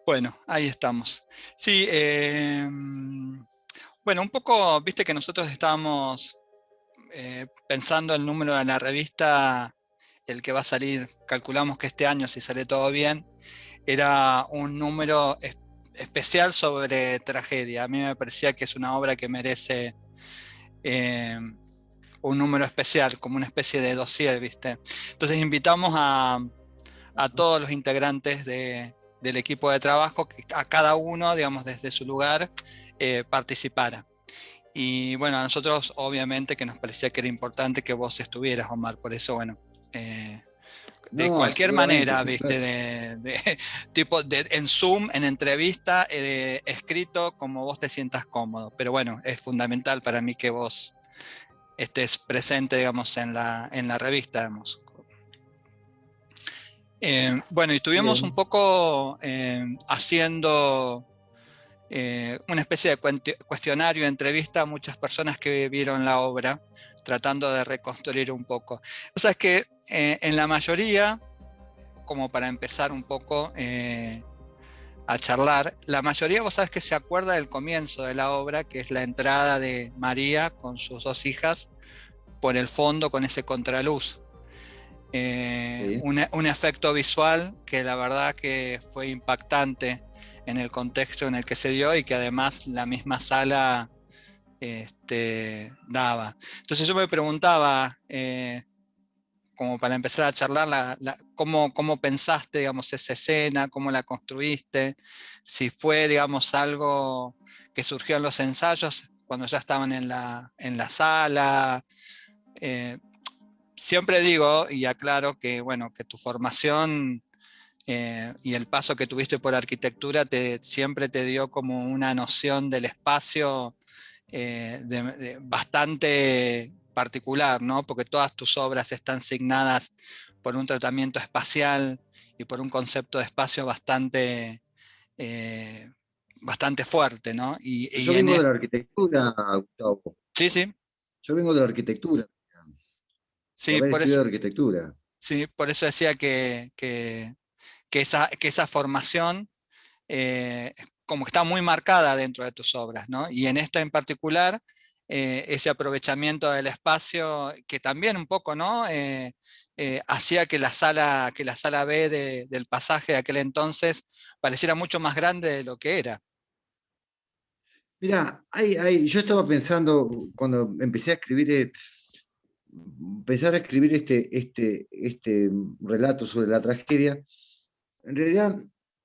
Bueno, ahí estamos. Sí, bueno, un poco, viste que nosotros estábamos pensando el número de la revista, el que va a salir, calculamos que este año, si sale todo bien, era un número especial sobre tragedia. A mí me parecía que es una obra que merece eh, un número especial, como una especie de dossier, ¿viste? Entonces invitamos a todos los integrantes del equipo de trabajo, que a cada uno, digamos, desde su lugar, participara. Y bueno, a nosotros obviamente que nos parecía que era importante que vos estuvieras, Omar, por eso, bueno, eh, de No, cualquier seguramente, manera, sí, viste, claro. tipo en Zoom, en entrevista, escrito, como vos te sientas cómodo. Pero bueno, es fundamental para mí que vos estés presente, digamos, en la revista, digamos. Bueno, y estuvimos un Bien. poco haciendo una especie de cuestionario, entrevista a muchas personas que vieron la obra, tratando de reconstruir un poco. O sea, es que en la mayoría, como para empezar un poco a charlar, la mayoría vos sabés que se acuerda del comienzo de la obra, que es la entrada de María con sus dos hijas por el fondo con ese contraluz. Sí. Un efecto visual que la verdad que fue impactante en el contexto en el que se dio y que además la misma sala daba. Entonces yo me preguntaba, como para empezar a charlar, cómo pensaste, digamos, esa escena, cómo la construiste, si fue, digamos, algo que surgió en los ensayos cuando ya estaban en la sala. Eh, Siempre digo y aclaro que, bueno, que tu formación y el paso que tuviste por arquitectura siempre te dio como una noción del espacio bastante particular, ¿no? Porque todas tus obras están signadas por un tratamiento espacial y por un concepto de espacio eh, bastante fuerte, ¿no? Yo Y en vengo de es, la arquitectura, Gustavo. sí, sí, Yo vengo de la arquitectura, de sí, haber por estudiado eso, arquitectura. sí, por eso decía que esa formación como que está muy marcada dentro de tus obras, ¿no? Y en esta en particular, ese aprovechamiento del espacio que también un poco, ¿no? Hacía que la sala B del pasaje de aquel entonces pareciera mucho más grande de lo que era. Mira, yo estaba pensando cuando empecé a escribir, empezar a escribir este relato sobre la tragedia. En realidad,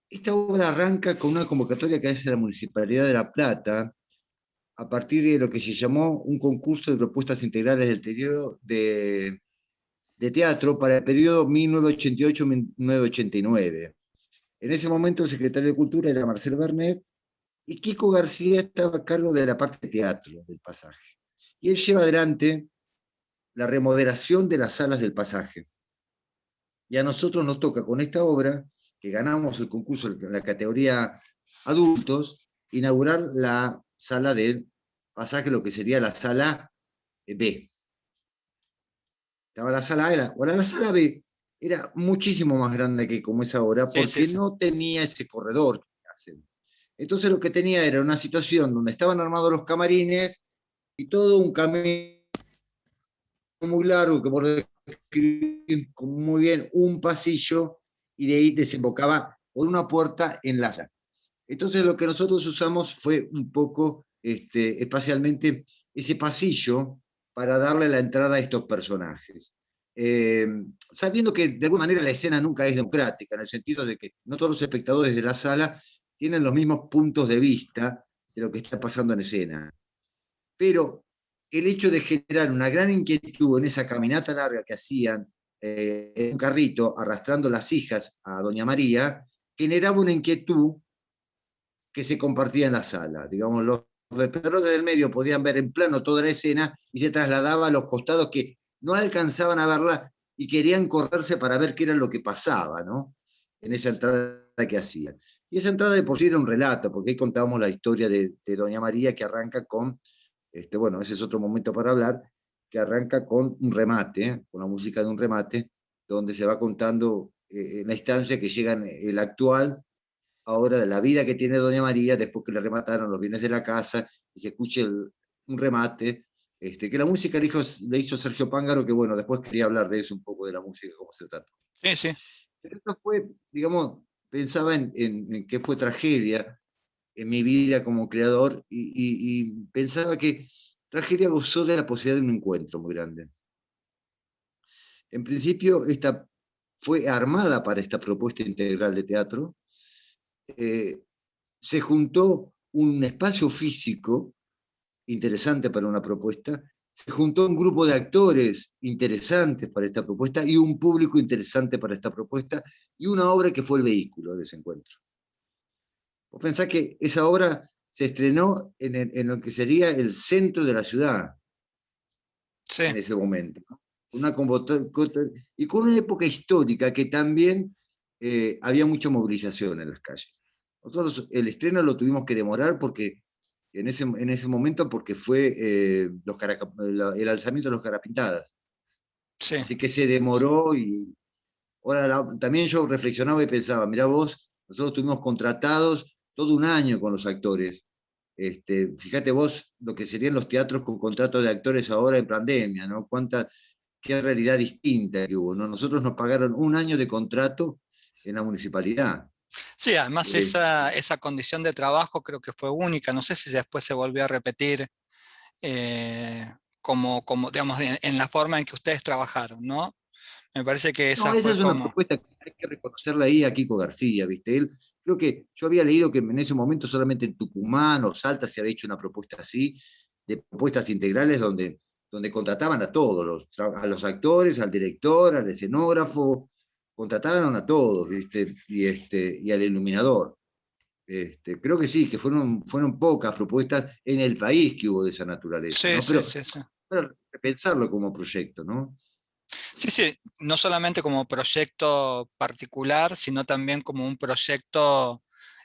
esta obra arranca con una convocatoria que hace la Municipalidad de La Plata a partir de lo que se llamó un concurso de propuestas integrales del periodo de teatro para el periodo 1988-1989. En ese momento el secretario de Cultura era Marcelo Bernet y Kiko García estaba a cargo de la parte de teatro del pasaje. Y él lleva adelante la remodelación de las salas del pasaje. Y a nosotros nos toca con esta obra, que ganamos el concurso en la categoría adultos, inaugurar la sala del pasaje, lo que sería la sala B. Estaba la sala A, ahora la sala B era muchísimo más grande que como es ahora, Sí, sí, porque sí. no tenía ese corredor que hacen. Entonces lo que tenía era una situación donde estaban armados los camarines y todo un camino muy largo que por describir muy bien, un pasillo, y de ahí desembocaba por una puerta en la sala. Entonces lo que nosotros usamos fue un poco espacialmente ese pasillo para darle la entrada a estos personajes. Eh, Sabiendo que de alguna manera la escena nunca es democrática, en el sentido de que no todos los espectadores de la sala tienen los mismos puntos de vista de lo que está pasando en escena. Pero el hecho de generar una gran inquietud en esa caminata larga que hacían en un carrito arrastrando las hijas a Doña María, generaba una inquietud que se compartía en la sala. Digamos, los espectadores del medio podían ver en plano toda la escena y se trasladaba a los costados que no alcanzaban a verla y querían correrse para ver qué era lo que pasaba, ¿no? En esa entrada que hacían. Y esa entrada de por sí era un relato, porque ahí contábamos la historia de Doña María que arranca con, bueno, ese es otro momento para hablar, que arranca con un remate, con la música de un remate, donde se va contando la instancia que llega el actual ahora de la vida que tiene Doña María después que le remataron los bienes de la casa, y se escuche un remate, que la música le hizo Sergio Pángaro, que bueno, después quería hablar de eso un poco, de la música, cómo se trata. Sí, sí. Pero esto fue, digamos, pensaba en qué fue tragedia en mi vida como creador, y pensaba que tragedia gozó de la posibilidad de un encuentro muy grande. En principio, esta fue armada para esta propuesta integral de teatro. Se juntó un espacio físico interesante para una propuesta, se juntó un grupo de actores interesantes para esta propuesta y un público interesante para esta propuesta, y una obra que fue el vehículo de ese encuentro. Vos pensás que esa obra se estrenó en lo que sería el centro de la ciudad Sí. en ese momento, ¿no? Y con una época histórica que también había mucha movilización en las calles. Nosotros el estreno lo tuvimos que demorar porque en ese momento, porque fue el alzamiento de los Carapintadas. Sí. Así que se demoró, y ahora también yo reflexionaba y pensaba, mirá vos, nosotros tuvimos contratados todo un año con los actores. Fíjate vos lo que serían los teatros con contratos de actores ahora en pandemia, ¿no? Qué realidad distinta que hubo, ¿no? Nosotros nos pagaron un año de contrato en la municipalidad. Sí, además Eh, esa condición de trabajo creo que fue única. No sé si después se volvió a repetir como digamos, en la forma en que ustedes trabajaron, ¿no? Me parece que no, esa esa fue es una como... propuesta que hay que reconocerla ahí a Kiko García, ¿viste? Creo que yo había leído que en ese momento solamente en Tucumán o Salta se había hecho una propuesta así, de propuestas integrales donde contrataban a todos, a los actores, al director, al escenógrafo, contrataban a todos, ¿viste? Y al iluminador. Creo que sí, que fueron pocas propuestas en el país que hubo de esa naturaleza, Sí, ¿no? sí, sí, sí. Pero pensarlo como proyecto, ¿no? Sí, sí, no solamente como proyecto particular, sino también como un proyecto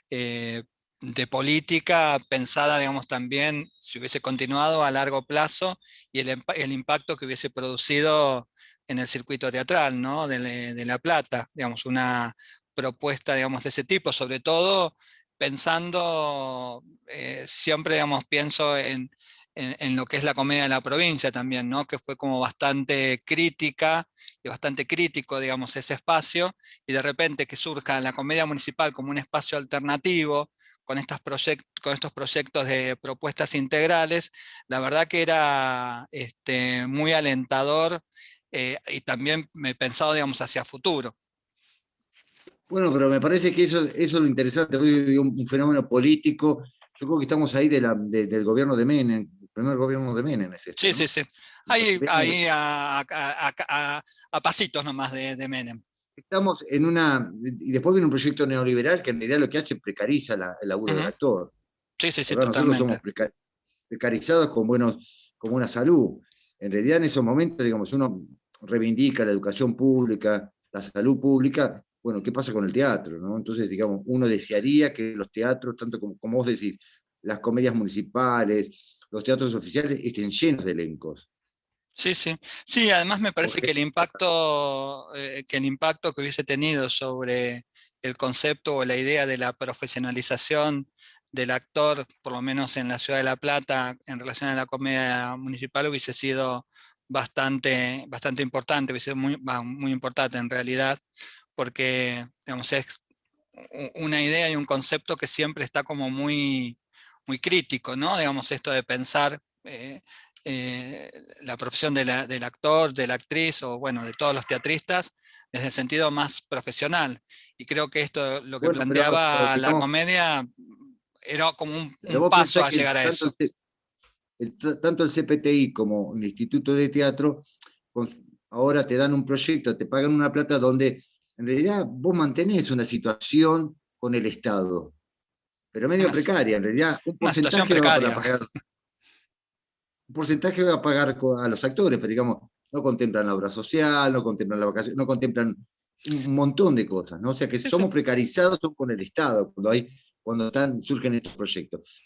eh, de política pensada, digamos, también, si hubiese continuado a largo plazo y el impacto que hubiese producido en el circuito teatral, ¿no? De La Plata, digamos, una propuesta, digamos, de ese tipo, sobre todo pensando, siempre, digamos, pienso en lo que es la comedia de la provincia también, ¿no? Que fue como bastante crítica y bastante crítico, digamos, ese espacio, y de repente que surja la comedia municipal como un espacio alternativo, con estos proyectos de propuestas integrales, la verdad que era muy alentador, y también me he pensado, digamos, hacia futuro. Bueno, pero me parece que eso es lo interesante, un fenómeno político. Yo creo que estamos ahí del gobierno de Menem, el primer gobierno de Menem es Sí, sí, ¿no? sí. Menem, Ahí a pasitos nomás de Menem. estamos y después viene un proyecto neoliberal que en realidad lo que hace es precariza el laburo del Ujú. actor. Sí, sí, sí, Ahora nosotros somos totalmente. precarizados con buena salud. En realidad en esos momentos, digamos, uno reivindica la educación pública, la salud pública. Bueno, ¿qué pasa con el teatro, no? Entonces, digamos, uno desearía que los teatros, tanto como vos decís, las comedias municipales, los teatros oficiales, estén llenos de elencos. Sí, sí. Sí, además me parece Porque que el impacto que hubiese tenido sobre el concepto o la idea de la profesionalización del actor, por lo menos en la ciudad de La Plata, en relación a la comedia municipal, hubiese sido bastante importante, hubiese sido muy importante en realidad, porque digamos, es una idea y un concepto que siempre está como muy crítico, ¿no? Digamos, esto de pensar la profesión del actor, de la actriz o, bueno, de todos los teatristas desde el sentido más profesional. Y creo que esto, lo que bueno, pero planteaba la digamos, comedia, era como pero un vos paso pensás a que llegar a eso. tanto el CPTI como el Instituto de Teatro con- ahora te dan un proyecto, te pagan una plata donde en realidad vos mantenés una situación con el Estado, pero medio Una, precaria. En realidad, una situación precaria. un porcentaje va a pagar a los actores, pero digamos, no contemplan la obra social, no contemplan la vacación, no contemplan un montón de cosas, ¿no? O sea que Sí, sí. somos precarizados con el Estado surgen estos proyectos.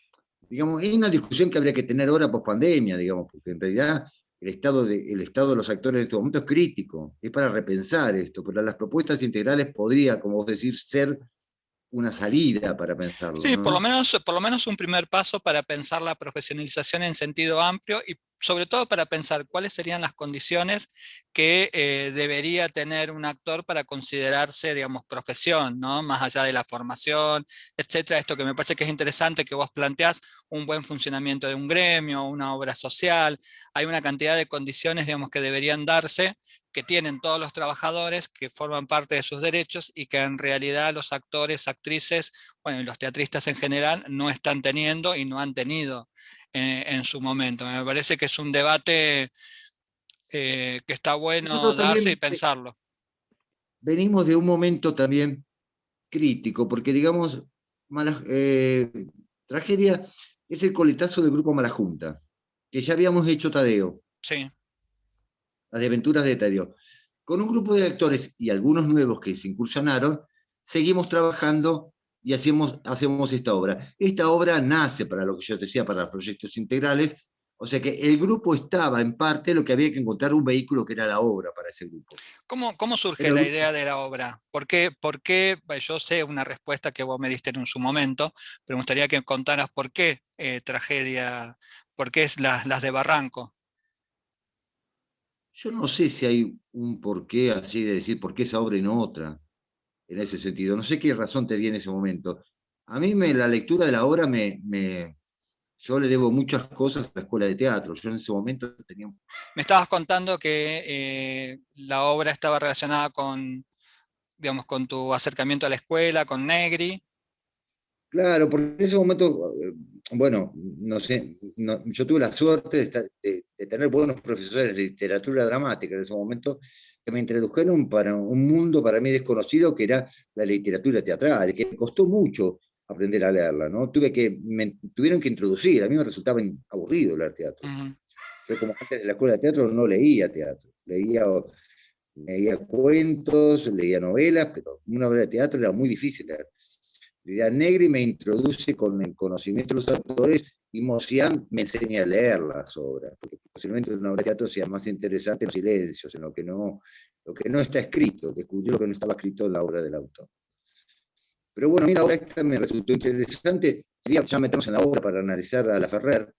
Digamos, es una discusión que habría que tener ahora post pandemia, digamos, porque en realidad el estado de los actores en este momento es crítico, es para repensar esto, pero las propuestas integrales podría, como vos decís, ser una salida para pensarlo, Sí, ¿no? por lo menos un primer paso para pensar la profesionalización en sentido amplio y sobre todo para pensar cuáles serían las condiciones que debería tener un actor para considerarse, digamos, profesión, ¿no? Más allá de la formación, etcétera. Esto que me parece que es interesante que vos planteás, un buen funcionamiento de un gremio, una obra social. Hay una cantidad de condiciones, digamos, que deberían darse, que tienen todos los trabajadores, que forman parte de sus derechos y que en realidad los actores, actrices, bueno, y los teatristas en general no están teniendo y no han tenido en su momento. Me parece que es un debate que está bueno Nosotros darse y también pensarlo. venimos de un momento también crítico, porque digamos, Mala- eh, Tragedia es el coletazo del grupo Malajunta, que ya habíamos hecho Tadeo, Sí. las aventuras de Tadeo. Con un grupo de actores y algunos nuevos que se incursionaron, seguimos trabajando y hacemos esta obra. Esta obra nace, para lo que yo te decía, para los proyectos integrales, o sea que el grupo estaba en parte lo que había que encontrar un vehículo que era la obra para ese grupo. ¿Cómo surge Pero el la grupo, idea de la obra? ¿Por qué? Yo sé una respuesta que vos me diste en su momento, pero me gustaría que contaras por qué tragedia, por qué es las de Barranco. yo no sé si hay un porqué así de decir por qué esa obra y no otra, en ese sentido. No sé qué razón te di en ese momento. A mí la lectura de la obra yo le debo muchas cosas a la escuela de teatro. Yo en ese momento tenía. Me estabas contando que la obra estaba relacionada con, digamos, con tu acercamiento a la escuela, con Negri. Claro, porque en ese momento, bueno, no sé, yo tuve la suerte de tener buenos profesores de literatura dramática en ese momento que me introdujeron para un mundo para mí desconocido que era la literatura teatral, que me costó mucho aprender a leerla, ¿no? Me tuvieron que introducir, a mí me resultaba aburrido leer teatro. Ujú. Yo como antes de la escuela de teatro no leía teatro, leía cuentos, leía novelas, pero una obra de teatro era muy difícil leer. Vidal Negri me introduce con el conocimiento de los autores y Mosián me enseña a leer las obras, porque posiblemente una obra de teatro sea más interesante en los silencios, en lo que no está escrito, descubrió lo que no estaba escrito en la obra del autor. Pero bueno, a mí la obra esta me resultó interesante, ya metemos en la obra para analizar a la Ferrer,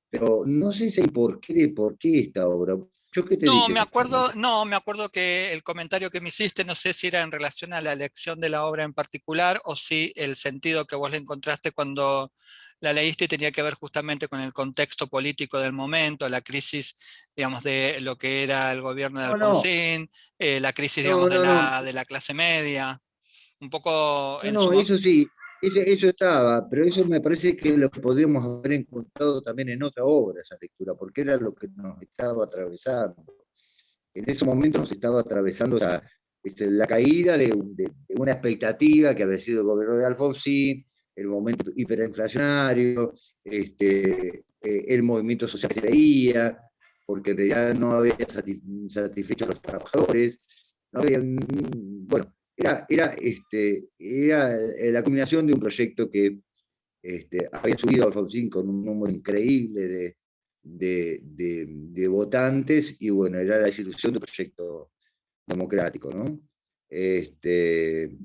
pero no sé si hay por qué esta obra. ¿Yo qué te No, dije en ese momento? no, me acuerdo que el comentario que me hiciste, no sé si era en relación a la elección de la obra en particular o si el sentido que vos le encontraste cuando la leíste tenía que ver justamente con el contexto político del momento, la crisis, digamos, de lo que era el gobierno de No, no, Alfonsín, la crisis, digamos, no, no, no, de la clase media, un poco no, no, eso sí, eso estaba, pero eso me parece que lo podríamos haber encontrado también en otra obra, esa lectura, porque era lo que nos estaba atravesando. En ese momento nos estaba atravesando la caída de una expectativa que había sido el gobierno de Alfonsín, el momento hiperinflacionario, el movimiento social que se veía, porque en realidad no había satisfecho a los trabajadores, no había, bueno, era la culminación de un proyecto que había subido Alfonsín con un número increíble de votantes y bueno, era la desilusión del proyecto democrático, ¿no? Este,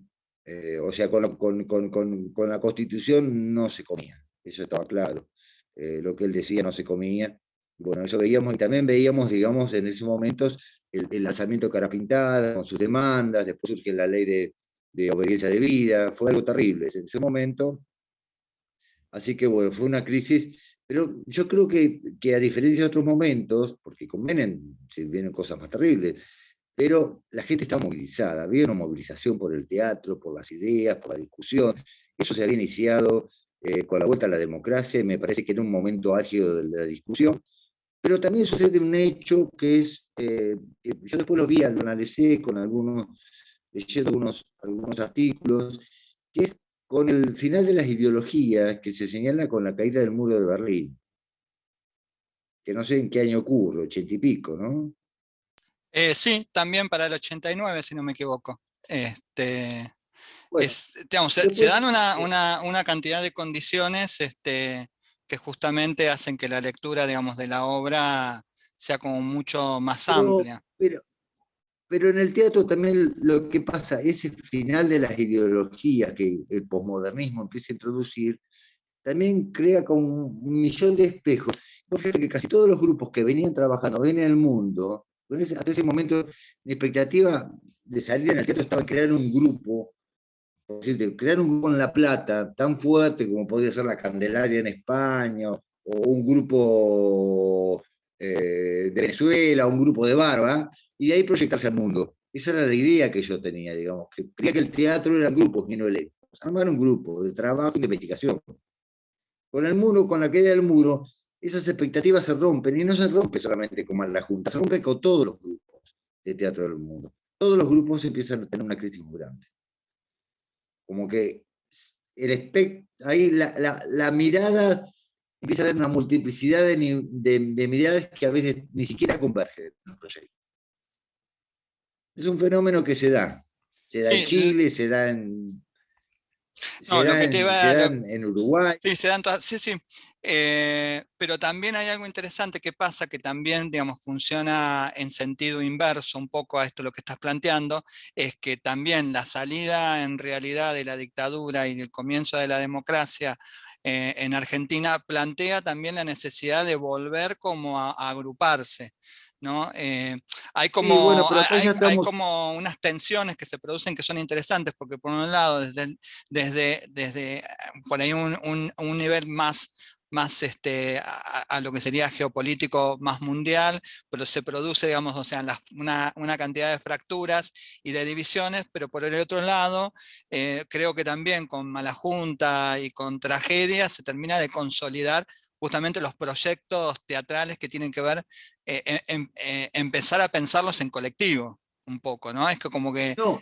o sea, con la constitución no se comía, eso estaba claro. Lo que él decía no se comía. Bueno, eso veíamos y también veíamos, digamos, en esos momentos el lanzamiento de Cara Pintada con sus demandas, después surge la ley de obediencia de vida, fue algo terrible en ese momento. Así que bueno, fue una crisis, pero yo creo que a diferencia de otros momentos, porque con Menem se vienen cosas más terribles, pero la gente está movilizada, había una movilización por el teatro, por las ideas, por la discusión, eso se había iniciado con la vuelta a la democracia, y me parece que era un momento álgido de la discusión, pero también sucede un hecho que es, yo después lo vi, lo analicé con leyendo algunos artículos, que es con el final de las ideologías que se señala con la caída del muro de Berlín, que no sé en qué año ocurre, 80 y pico, ¿no? sí, también para el 89, si no me equivoco. Bueno, Digamos, se después, dan una cantidad de condiciones que justamente hacen que la lectura, digamos, de la obra sea como mucho más pero, amplia. pero, pero en el teatro también lo que pasa, ese final de las ideologías que el posmodernismo empieza a introducir, también crea como un millón de espejos. Por ejemplo, que casi todos los grupos que venían trabajando en el mundo, hasta ese momento mi expectativa de salir en el teatro estaba crear un grupo, por decirte, crear un grupo en La Plata tan fuerte como podía ser la Candelaria en España, o un grupo de Venezuela, un grupo de Barba, y de ahí proyectarse al mundo. Esa era la idea que yo tenía, digamos, que creía que el teatro eran grupos y no elencos. Armar un grupo de trabajo y de investigación. Con el muro, con la caída del muro, esas expectativas se rompen, y no se rompe solamente con la Junta, se rompe con todos los grupos de teatro del mundo. Todos los grupos empiezan a tener una crisis muy grande. Como que ahí la mirada empieza a haber una multiplicidad de miradas que a veces ni siquiera convergen en el proyecto. Es un fenómeno que se da en Sí, Chile, se da en, no, lo que te iba, en Uruguay. sí, se dan todas, sí, sí. Pero también hay algo interesante que pasa, que también, digamos, funciona en sentido inverso un poco a esto lo que estás planteando, es que también la salida en realidad de la dictadura y el comienzo de la democracia en Argentina plantea también la necesidad de volver como a agruparse. ¿No? Hay Sí, bueno, como, pero acá ya hay estamos. como unas tensiones que se producen que son interesantes, porque por un lado, desde por ahí un nivel más a lo que sería geopolítico más mundial, pero se produce, digamos, o sea, una cantidad de fracturas y de divisiones, pero por el otro lado, creo que también con mala junta y con tragedia se termina de consolidar justamente los proyectos teatrales que tienen que ver, empezar a pensarlos en colectivo, un poco, ¿no? Es que como que... No,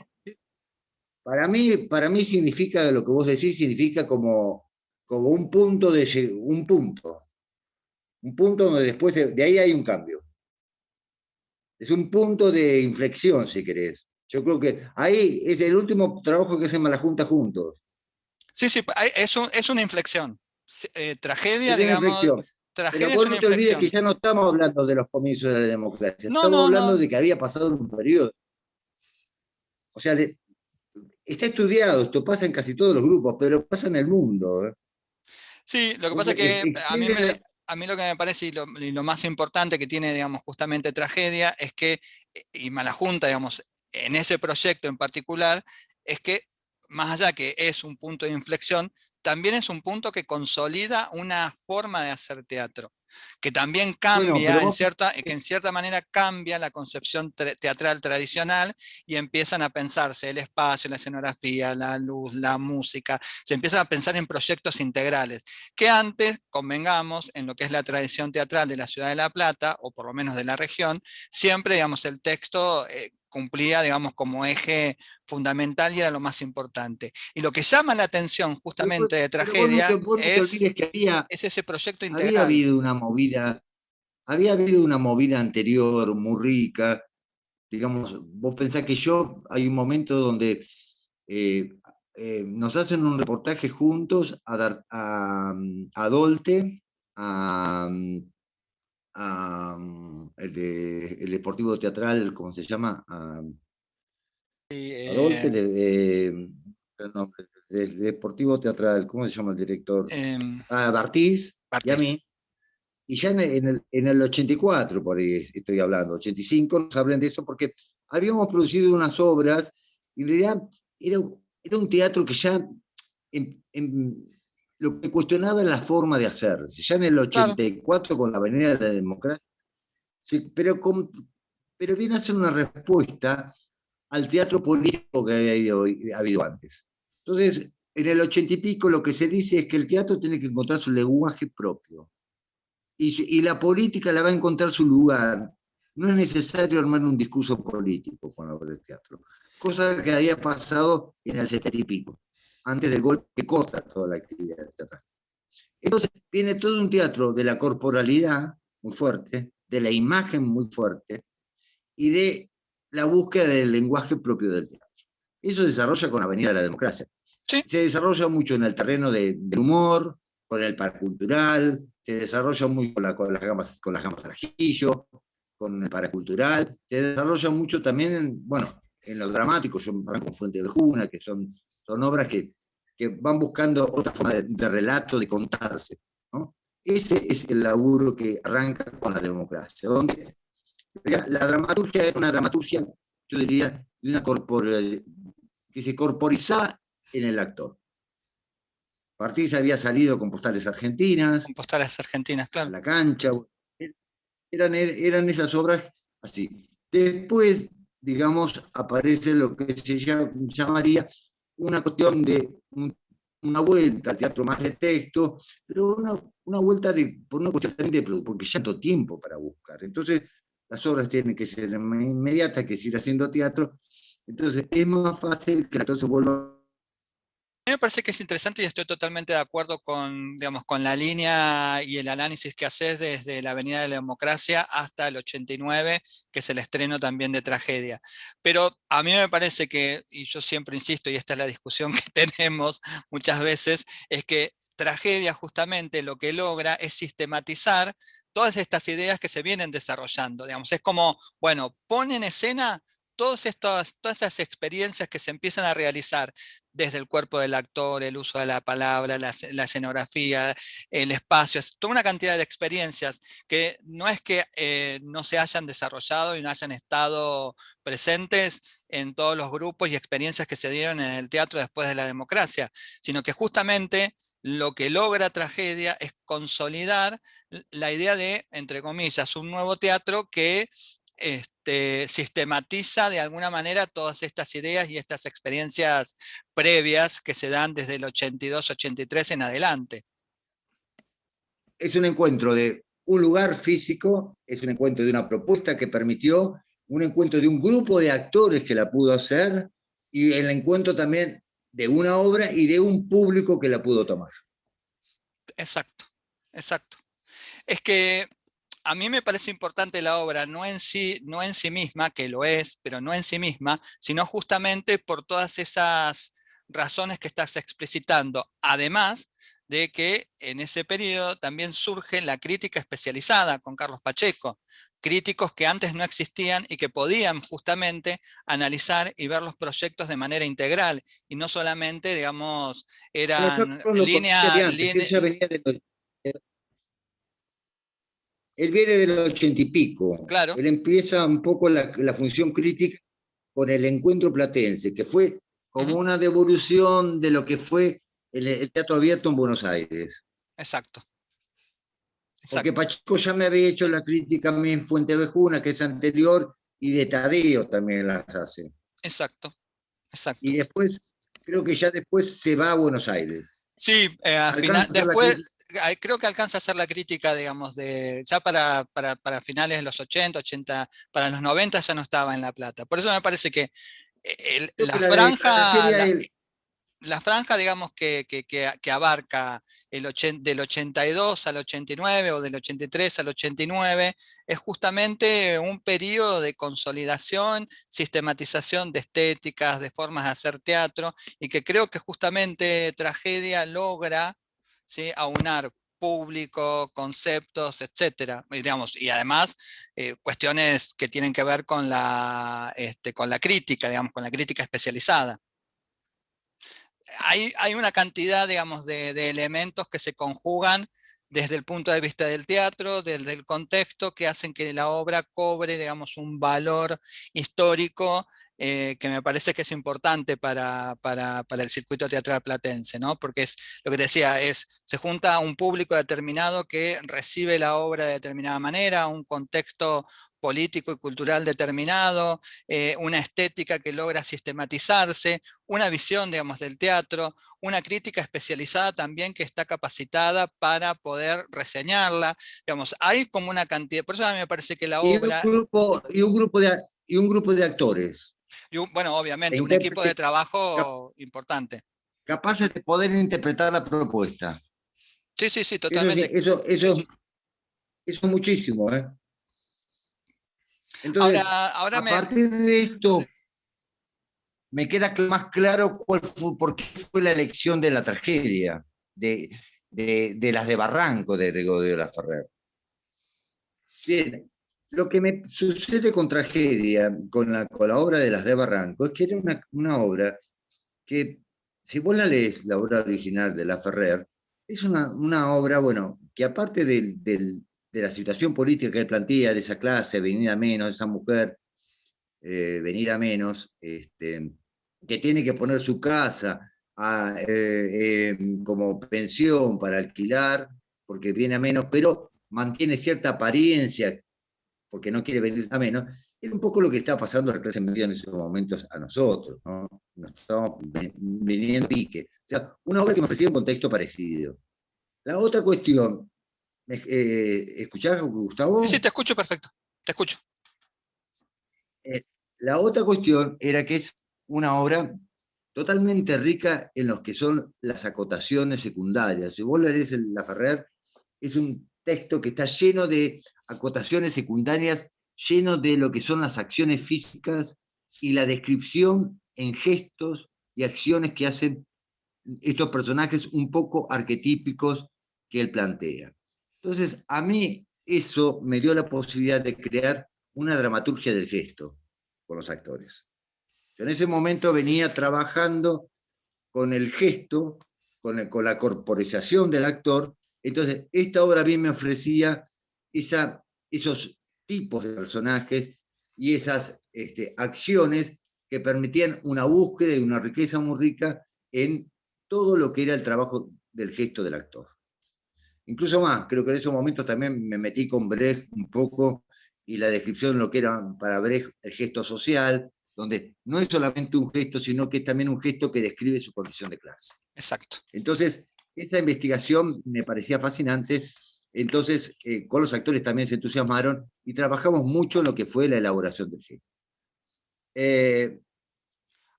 para mí significa, lo que vos decís, significa como un punto un punto donde después de ahí hay un cambio. Es un punto de inflexión, si querés. Yo creo que ahí es el último trabajo que hacen la Junta juntos. Sí, sí, es una inflexión. Tragedia, Es una digamos, inflexión. Pero tragedia es vos una no te olvides que inflexión. ya no estamos hablando de los comienzos de la democracia, No, estamos no, hablando no. de que había pasado un periodo. O sea, está estudiado, esto pasa en casi todos los grupos, pero pasa en el mundo. ¿Eh? Sí, lo que pasa es Entonces, que excede. a mí lo que me parece y lo más importante que tiene, digamos, justamente tragedia es que, y Malajunta, digamos, en ese proyecto en particular, es que más allá que es un punto de inflexión, también es un punto que consolida una forma de hacer teatro, que también Bueno, pero cambia, vos. que en cierta manera cambia la concepción teatral tradicional y empiezan a pensarse el espacio, la escenografía, la luz, la música, se empiezan a pensar en proyectos integrales que antes, convengamos, en lo que es la tradición teatral de la ciudad de La Plata, o por lo menos de la región, siempre, digamos, el texto cumplía, digamos, como eje fundamental y era lo más importante. Y lo que llama la atención justamente de Pero vos tragedia vos no te olvides que es ese proyecto había integral. habido una movida, había habido una movida anterior muy rica. Digamos, vos pensás que hay un momento donde eh, nos hacen un reportaje juntos a Dolte, a, el Deportivo Teatral, ¿cómo se llama? Y, A Dolte, el nombre, el Deportivo Teatral, ¿cómo se llama el director? em, A Bartiz y a Bartiz. mí. Y ya en el 84, por ahí estoy hablando, 85, nos hablan de eso porque habíamos producido unas obras, y en realidad era un teatro que ya lo que cuestionaba era la forma de hacerse. Ya en el Claro, 84, con la Avenida de la Democracia, sí, pero viene a ser una respuesta al teatro político que había habido antes. Entonces, en el 80 y pico lo que se dice es que el teatro tiene que encontrar su lenguaje propio y la política la va a encontrar su lugar. No es necesario armar un discurso político con la obra de teatro, cosa que había pasado en el 70 y pico, antes del golpe que corta toda la actividad teatral. Entonces viene todo un teatro de la corporalidad muy fuerte, de la imagen muy fuerte y de la búsqueda del lenguaje propio del teatro. Eso se desarrolla con Avenida de la Democracia. sí. Se desarrolla mucho en el terreno del humor, con el par cultural, se desarrolla muy con las gamas Arajillo, con el paracultural, se desarrolla mucho también en lo dramático, yo con Fuente de Juna, que son obras que van buscando otra forma de relato, de contarse, ¿no? Ese es el laburo que arranca con la democracia, donde la dramaturgia era una dramaturgia, yo diría, que se corporiza en el actor. Ortiz había salido con Postales Argentinas, Con postales argentinas, a claro. la cancha, eran esas obras así. Después, digamos, aparece lo que se llamaría una cuestión de una vuelta al teatro más de texto, pero una vuelta por una cuestión también de porque ya no tengo tiempo para buscar. Entonces, las obras tienen que ser inmediatas, que seguir haciendo teatro. Entonces, es más fácil que entonces vuelva. A mí me parece que es interesante y estoy totalmente de acuerdo con, digamos, con la línea y el análisis que haces desde la Avenida de la Democracia hasta el 89, que es el estreno también de Tragedia. Pero a mí me parece que, y yo siempre insisto, y esta es la discusión que tenemos muchas veces, es que Tragedia justamente lo que logra es sistematizar todas estas ideas que se vienen desarrollando. Digamos, es como, bueno, pone en escena todas estas experiencias que se empiezan a realizar desde el cuerpo del actor, el uso de la palabra, la escenografía, el espacio, es toda una cantidad de experiencias que no es que no se hayan desarrollado y no hayan estado presentes en todos los grupos y experiencias que se dieron en el teatro después de la democracia, sino que justamente lo que logra Tragedia es consolidar la idea de, entre comillas, un nuevo teatro que sistematiza de alguna manera todas estas ideas y estas experiencias previas que se dan desde el 82-83 en adelante. Es un encuentro de un lugar físico, es un encuentro de una propuesta que permitió, un encuentro de un grupo de actores que la pudo hacer, y el encuentro también de una obra y de un público que la pudo tomar. Exacto, exacto. Es que a mí me parece importante la obra, no en sí misma, que lo es, pero no en sí misma, sino justamente por todas esas razones que estás explicitando. Además de que en ese periodo también surge la crítica especializada con Carlos Pacheco, críticos que antes no existían y que podían justamente analizar y ver los proyectos de manera integral y no solamente, digamos, Nosotros eran lo conocía de antes, él ya venía de él viene del 80 y pico. claro. Él empieza un poco la función crítica con el encuentro platense, que fue como Ujú, una devolución de lo que fue el teatro abierto en Buenos Aires. exacto, Porque exacto. Pacheco ya me había hecho la crítica a mí en Fuentevejuna, que es anterior, y de Tadeo también las hace. Exacto, exacto. Y después, creo que ya después se va a Buenos Aires. Sí, al final, Alcanza a hacer la después crítica. creo que alcanza a hacer la crítica, digamos, de ya para finales de los 80, 80, para los 90 ya no estaba en La Plata. Por eso me parece que Creo que la tragedia es. la franja, digamos, que abarca del 82 al 89 o del 83 al 89, es justamente un periodo de consolidación, sistematización de estéticas, de formas de hacer teatro, y que creo que justamente Tragedia logra, ¿sí?, aunar público, conceptos, etcétera, y, digamos, y además cuestiones que tienen que ver con la crítica, digamos, con la crítica especializada. Hay una cantidad, digamos, de elementos que se conjugan desde el punto de vista del teatro, desde el contexto, que hacen que la obra cobre, digamos, un valor histórico que me parece que es importante para el circuito teatral platense, ¿no? Porque es lo que te decía, se junta un público determinado que recibe la obra de determinada manera, un contexto político y cultural determinado, una estética que logra sistematizarse, una visión, digamos, del teatro, una crítica especializada también que está capacitada para poder reseñarla. Digamos, hay como una cantidad, por eso a mí me parece que la Y un obra, grupo, y un grupo de, y un grupo de actores bueno, e obviamente, un equipo de intérpretes trabajo importante. capaces de poder interpretar la propuesta. Sí, sí, sí, Eso, totalmente. eso es muchísimo, ¿eh? Ahora, Entonces, ahora a me, partir de esto, me queda más claro por qué fue la elección de la tragedia, de las de Barranco de Gregorio de la Ferrer. Bien, Lo que me sucede con tragedia, con la obra de las de Barranco, es que era una obra que, si vos la lees, la obra original de Laferrer, es una obra, bueno, que aparte de la situación política que él plantea, de esa clase, venida menos, esa mujer, venida menos, que tiene que poner su casa como pensión para alquilar, porque viene a menos, pero mantiene cierta apariencia porque no quiere venir a menos, es un poco lo que está pasando a la clase media en esos momentos a nosotros, ¿no? Nos estamos viniendo pique. O sea, una obra que me ofrecía un contexto parecido. La otra cuestión, ¿escuchás, Sí, sí, Gustavo? te escucho perfecto, te escucho. Eh, la otra cuestión era que es una obra totalmente rica en lo que son las acotaciones secundarias. Si vos lees La Ferrer, es un texto que está lleno de acotaciones secundarias, lleno de lo que son las acciones físicas y la descripción en gestos y acciones que hacen estos personajes un poco arquetípicos que él plantea. Entonces, a mí eso me dio la posibilidad de crear una dramaturgia del gesto con los actores. Yo en ese momento venía trabajando con el gesto, con la corporización del actor, entonces esta obra a mí me ofrecía esos tipos de personajes y esas acciones que permitían una búsqueda y una riqueza muy rica en todo lo que era el trabajo del gesto del actor. Incluso más, creo que en esos momentos también me metí con Brecht un poco y la descripción de lo que era para Brecht el gesto social, donde no es solamente un gesto, sino que es también un gesto que describe su condición de clase. Exacto. Entonces, esta investigación me parecía fascinante, entonces con los actores también se entusiasmaron y trabajamos mucho en lo que fue la elaboración del gesto.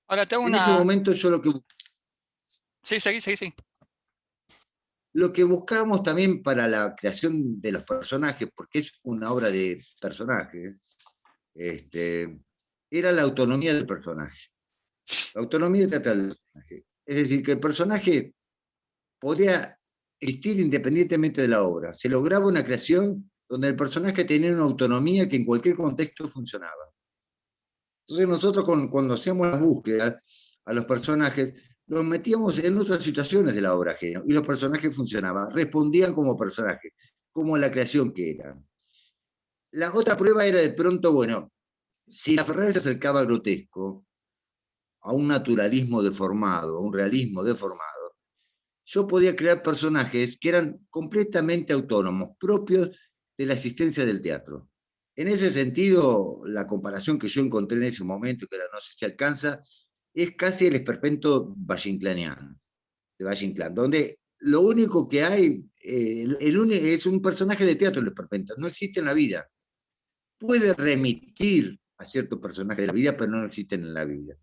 Ahora tengo En ese una... momento yo Sí, seguí, seguí, seguí. lo que buscábamos también para la creación de los personajes, porque es una obra de personajes, era la autonomía del personaje. La autonomía teatral del personaje. Es decir, que el personaje podía existir independientemente de la obra. Se lograba una creación donde el personaje tenía una autonomía que en cualquier contexto funcionaba. Entonces nosotros cuando hacíamos las búsquedas a los personajes, los metíamos en otras situaciones de la obra ajena y los personajes funcionaban, respondían como personajes, como la creación que eran. La otra prueba era de pronto, bueno, si la Ferrari se acercaba a grotesco, a un naturalismo deformado, a un realismo deformado, yo podía crear personajes que eran completamente autónomos, propios de la existencia del teatro. En ese sentido, la comparación que yo encontré en ese momento, que ahora no sé si alcanza, es casi el esperpento valle-inclaniano, de Valle-Inclán, donde lo único que hay es un personaje de teatro el esperpento, no existe en la vida. Puede remitir a ciertos personajes de la vida, pero no existen en la vida.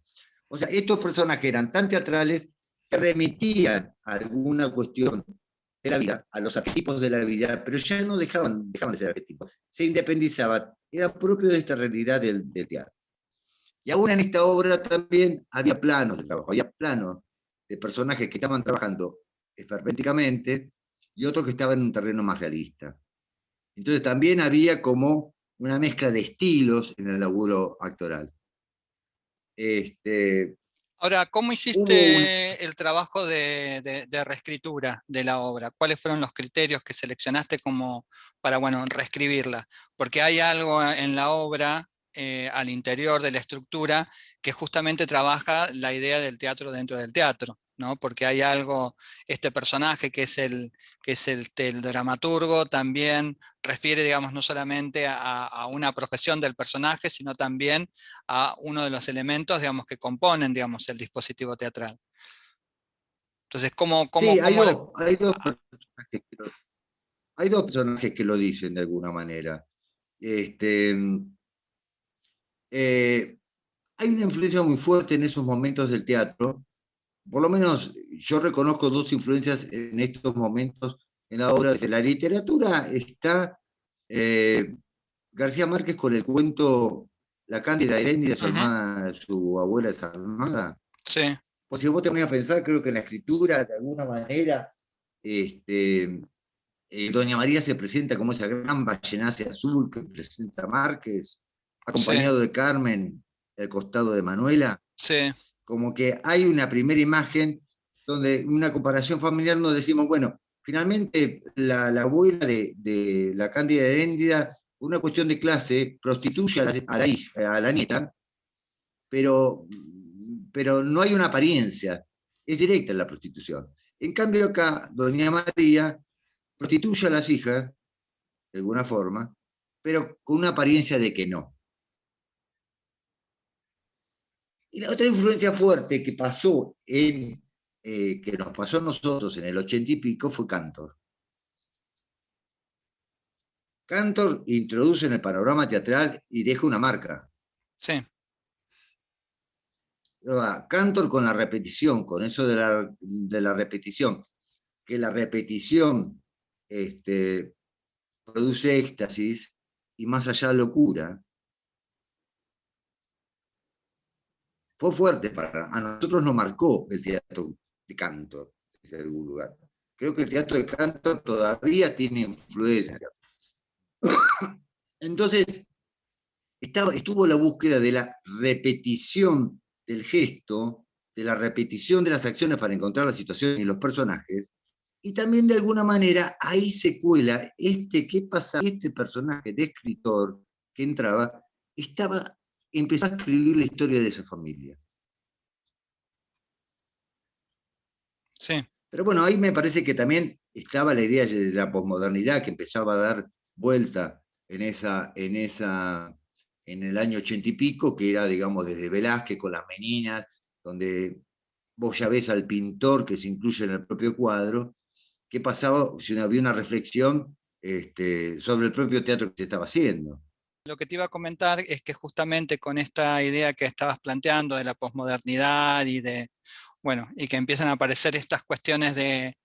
O sea, estos personajes eran tan teatrales que remitían a alguna cuestión de la vida, a los arquetipos de la vida, pero ya no dejaban de ser arquetipos, se independizaban, era propio de esta realidad del teatro. Y aún en esta obra también había planos de trabajo, había planos de personajes que estaban trabajando esperpénticamente y otros que estaban en un terreno más realista. Entonces también había como una mezcla de estilos en el laburo actoral. Ahora, ¿cómo Hubo un, hiciste el trabajo de reescritura de la obra? ¿Cuáles fueron los criterios que seleccionaste como para, bueno, reescribirla? Porque hay algo en la obra, al interior de la estructura, que justamente trabaja la idea del teatro dentro del teatro, ¿no? Porque hay algo, este personaje que es el dramaturgo, también refiere, digamos, no solamente a una profesión del personaje, sino también a uno de los elementos, digamos, que componen, digamos, el dispositivo teatral. Entonces, sí, cómo hay dos personajes que lo dicen de alguna manera. Este, eh, Hay una influencia muy fuerte en esos momentos del teatro. Por lo menos yo reconozco dos influencias en estos momentos en la obra de la literatura. Está García Márquez con el cuento La Cándida Heréndira, su Ujú, hermana, su abuela desalmada. sí, Pues si vos te ponías a pensar, creo que en la escritura, de alguna manera, este, Doña María se presenta como esa gran ballenacia azul que presenta Márquez, Sí, acompañado de Carmen al costado de Manuela, sí, como que hay una primera imagen donde una comparación familiar nos decimos, bueno, finalmente la abuela de la Cándida Heréndida, una cuestión de clase, prostituye a la nieta, pero, pero no hay una apariencia, es directa en la prostitución. En cambio acá, doña María prostituye a las hijas, de alguna forma, pero con una apariencia de que no. Y la otra influencia fuerte que pasó que nos pasó a nosotros en el 80 y pico fue Cantor. Cantor introduce en el panorama teatral y deja una marca. sí, Cantor con la repetición, con eso de la repetición, que la repetición produce éxtasis y más allá locura, fue fuerte a nosotros nos marcó el teatro de Cantor, desde algún lugar. Creo que el teatro de Cantor todavía tiene influencia. Entonces, estuvo la búsqueda de la repetición del gesto, de la repetición de las acciones para encontrar las situaciones y los personajes, y también de alguna manera ahí se cuela qué pasa, este personaje de escritor que entraba, empezó a escribir la historia de esa familia. sí, Pero bueno, ahí me parece que también estaba la idea de la posmodernidad que empezaba a dar vuelta en el año 80 y pico, que era, digamos, desde Velázquez con las meninas, donde vos ya ves al pintor que se incluye en el propio cuadro, qué pasaba si había una reflexión sobre el propio teatro que se estaba haciendo. lo que te iba a comentar es que justamente con esta idea que estabas planteando de la posmodernidad y de, bueno, y que empiezan a aparecer estas cuestiones de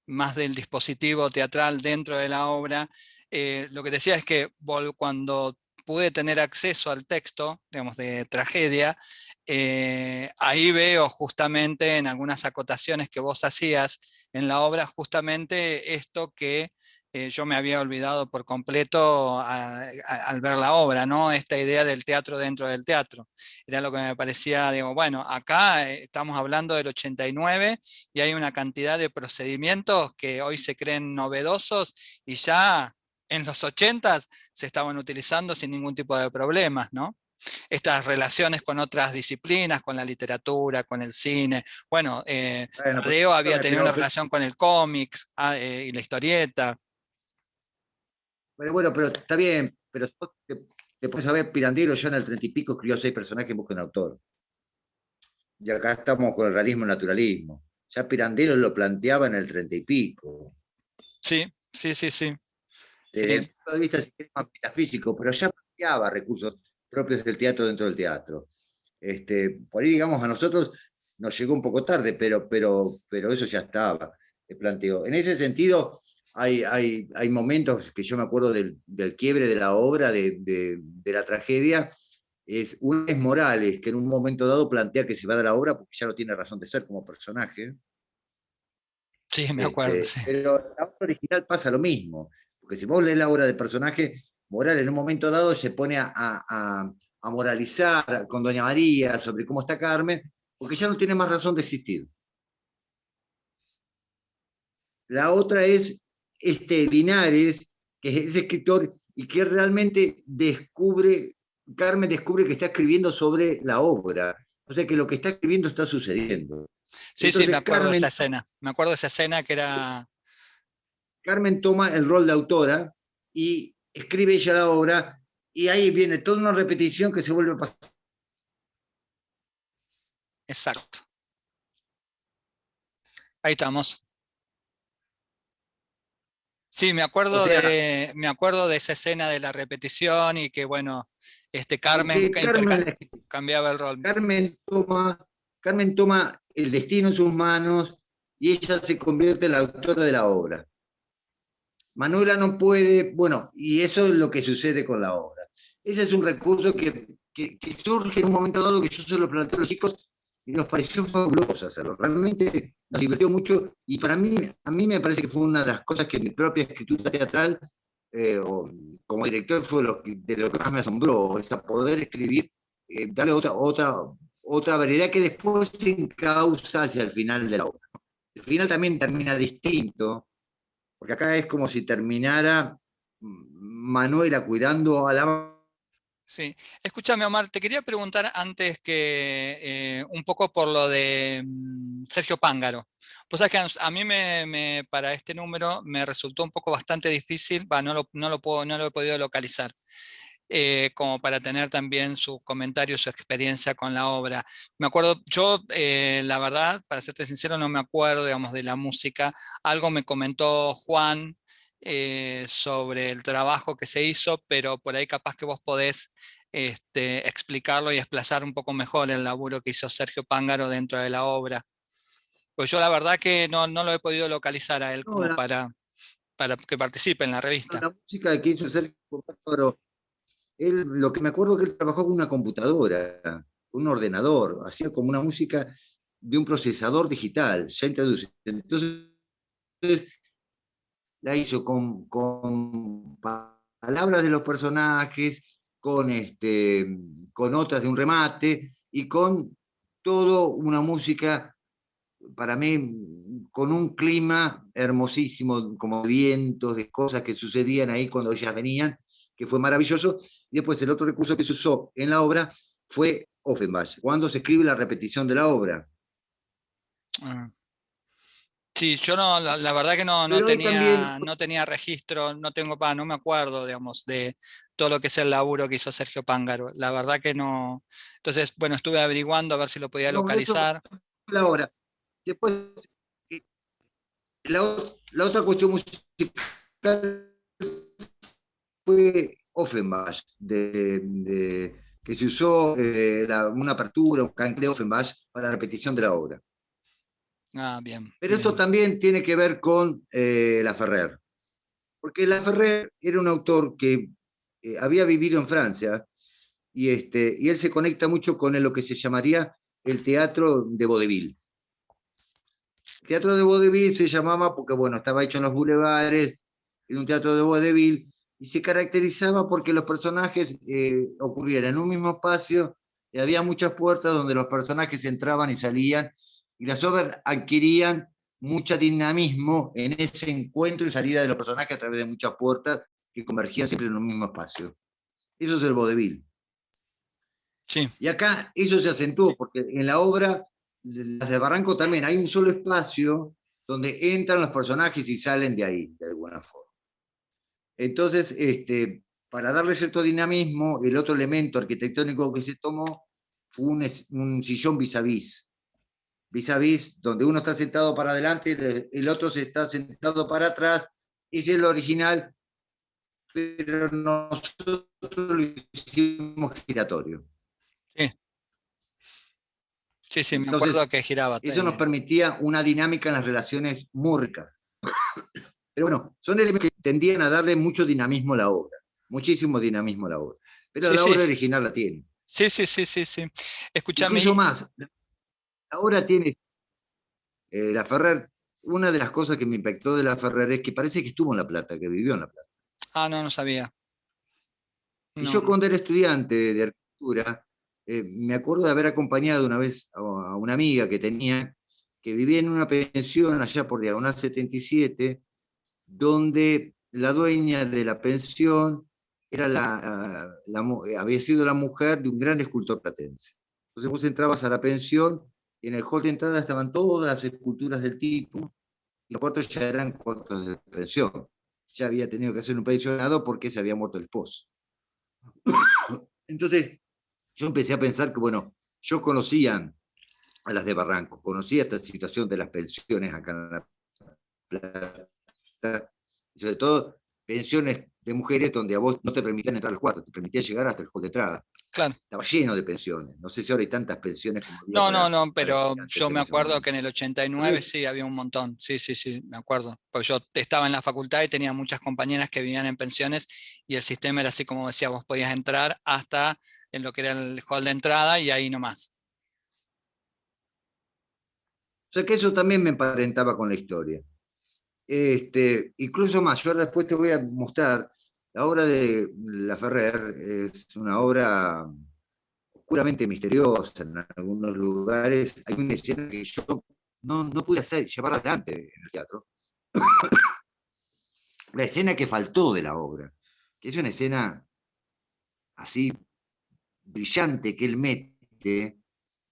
más del dispositivo teatral dentro de la obra, lo que decía es que cuando pude tener acceso al texto, digamos, de tragedia, ahí veo justamente en algunas acotaciones que vos hacías en la obra, justamente esto que yo me había olvidado por completo al ver la obra, ¿no? Esta idea del teatro dentro del teatro. Era lo que me parecía, digo, bueno, acá estamos hablando del 89 y hay una cantidad de procedimientos que hoy se creen novedosos y ya en los 80 se estaban utilizando sin ningún tipo de problemas, ¿no? Estas relaciones con otras disciplinas, con la literatura, con el cine. Bueno, Bueno, Tadeo había tenido una pero, relación con el cómics y la historieta. pero está bien, pero te pones a ver Pirandello ya en el 30 y pico escribió 6 personajes en busca de un autor. Y acá estamos con el realismo y naturalismo. Ya Pirandello lo planteaba en el 30 y pico. Sí, sí, sí, sí. Desde Sí, el punto de vista del sistema metafísico, pero ya planteaba recursos propios del teatro dentro del teatro. Por ahí, digamos, a nosotros nos llegó un poco tarde, pero eso ya estaba planteado. En ese sentido, hay momentos que yo me acuerdo del quiebre de la obra, de la tragedia. Uno es Morales, que en un momento dado plantea que se va de la obra porque ya no tiene razón de ser como personaje. sí, me acuerdo, sí. Pero en la obra original pasa lo mismo, porque si vos lees la obra de personaje, Morales en un momento dado se pone a moralizar con Doña María sobre cómo está Carmen, porque ya no tiene más razón de existir. La otra es Linares, que es escritor y que realmente Carmen descubre que está escribiendo sobre la obra, o sea que lo que está escribiendo está sucediendo. Sí, sí, me Entonces acuerdo de esa escena. Me acuerdo de esa escena que era Carmen toma el rol de autora y escribe ella la obra, y ahí viene toda una repetición que se vuelve a pasar. exacto. Ahí estamos. Sí, O sea, me acuerdo de esa escena de la repetición y que, bueno, Carmen porque cambiaba el rol. Carmen, toma, Carmen toma el destino en sus manos y ella se convierte en la autora de la obra. Manuela no puede, bueno, y eso es lo que sucede con la obra. Ese es un recurso que surge en un momento dado que yo se lo planteo a los chicos y nos pareció fabuloso hacerlo. Realmente nos divirtió mucho y para mí, a mí me parece que fue una de las cosas que mi propia escritura teatral, o como director, fue de lo que más me asombró, es a poder escribir, darle otra variedad que después se encausa hacia el final de la obra. El final también termina distinto, porque acá es como si terminara Manuela cuidando a la... Sí. Escúchame, Omar, te quería preguntar antes que un poco por lo de Sergio Pángaro. Pues sabes que a mí para este número me resultó un poco bastante difícil, no lo he podido localizar, como para tener también su comentario, su experiencia con la obra. Me acuerdo, yo la verdad, para serte sincero, no me acuerdo, digamos, de la música. Algo me comentó Juan sobre el trabajo que se hizo, pero por ahí capaz que vos podés explicarlo y explayar un poco mejor el laburo que hizo Sergio Pángaro dentro de la obra. Pues yo la verdad que no lo he podido localizar a él No, como para que participe en la revista. la música que hizo Sergio Pángaro, él, lo que me acuerdo que él trabajó con una computadora, un ordenador, hacía como una música de un procesador digital, ya introduce. Entonces la hizo con palabras de los personajes, con otras de un remate y con todo una música, para mí, con un clima hermosísimo, como de vientos, de cosas que sucedían ahí cuando ellas venían, que fue maravilloso. Y después el otro recurso que se usó en la obra fue Offenbach, cuando se escribe la repetición de la obra. Ah. Sí, yo no, la verdad que no Pero hay también, tenía registro, no me acuerdo, digamos, de todo lo que es el laburo que hizo Sergio Pángaro. La verdad que no. Entonces, bueno, estuve averiguando a ver si lo podía no, eso fue localizar. la obra. Después, la otra cuestión musical fue Offenbach, que se usó una apertura, un cancle de Offenbach para la repetición de la obra. Ah, bien, Pero esto bien. también tiene que ver con La Ferrer, porque La Ferrer era un autor que había vivido en Francia y él se conecta mucho con lo que se llamaría el teatro de vodevil. El teatro de vodevil se llamaba porque, bueno, estaba hecho en los bulevares, en un teatro de vodevil, y se caracterizaba porque los personajes ocurrían en un mismo espacio y había muchas puertas donde los personajes entraban y salían, y las obras adquirían mucho dinamismo en ese encuentro y salida de los personajes a través de muchas puertas que convergían siempre en un mismo espacio. Eso es el vodevil. Sí, Y acá eso se acentuó, porque en la obra, las de Barranco también, hay un solo espacio donde entran los personajes y salen de ahí, de alguna forma. Entonces, para darle cierto dinamismo, el otro elemento arquitectónico que se tomó fue un sillón vis a vis. Vis a vis, donde uno está sentado para adelante, el otro se está sentado para atrás. Ese es el original, pero nosotros lo hicimos giratorio. sí, sí, sí, me Entonces, acuerdo que giraba. eso nos permitía una dinámica en las relaciones muy ricas. Pero bueno, son elementos que tendían a darle mucho dinamismo a la obra, muchísimo dinamismo a la obra. Pero Sí, la sí, obra sí, original la tiene. sí, sí, sí, sí, sí. Escúchame, Incluso más, la obra tiene la Ferrer. Una de las cosas que me impactó de la Ferrer es que parece que estuvo en La Plata, que vivió en La Plata. no sabía. Y No, yo no. cuando era estudiante de arquitectura, me acuerdo de haber acompañado una vez a una amiga que tenía, que vivía en una pensión allá por Diagonal 77, donde la dueña de la pensión era había sido la mujer de un gran escultor platense. Entonces vos entrabas a la pensión y en el hall de entrada estaban todas las esculturas del tipo y los cuartos ya eran cuartos de pensión. Ya había tenido que hacer un pensionado porque se había muerto el esposo. Entonces yo empecé a pensar que, bueno, yo conocía a las de Barranco, conocía esta situación de las pensiones acá en La Plata, y sobre todo pensiones de mujeres donde a vos no te permitían entrar al cuarto, te permitían llegar hasta el hall de entrada. Claro. Estaba lleno de pensiones. No sé si ahora hay tantas pensiones como había No, para pero estudiantes yo en me ese acuerdo que momento. en el 89 Entonces, sí había un montón. Sí, sí, sí, me acuerdo. Pues yo estaba en la facultad y tenía muchas compañeras que vivían en pensiones y el sistema era así como decía, vos podías entrar hasta en lo que era el hall de entrada y ahí nomás. sea que eso también me emparentaba con la historia. Incluso más, yo ahora después te voy a mostrar la obra de Laferrer, es una obra oscuramente misteriosa en algunos lugares. Hay una escena que yo no pude llevar adelante en el teatro. La escena que faltó de la obra, que es una escena así brillante que él mete,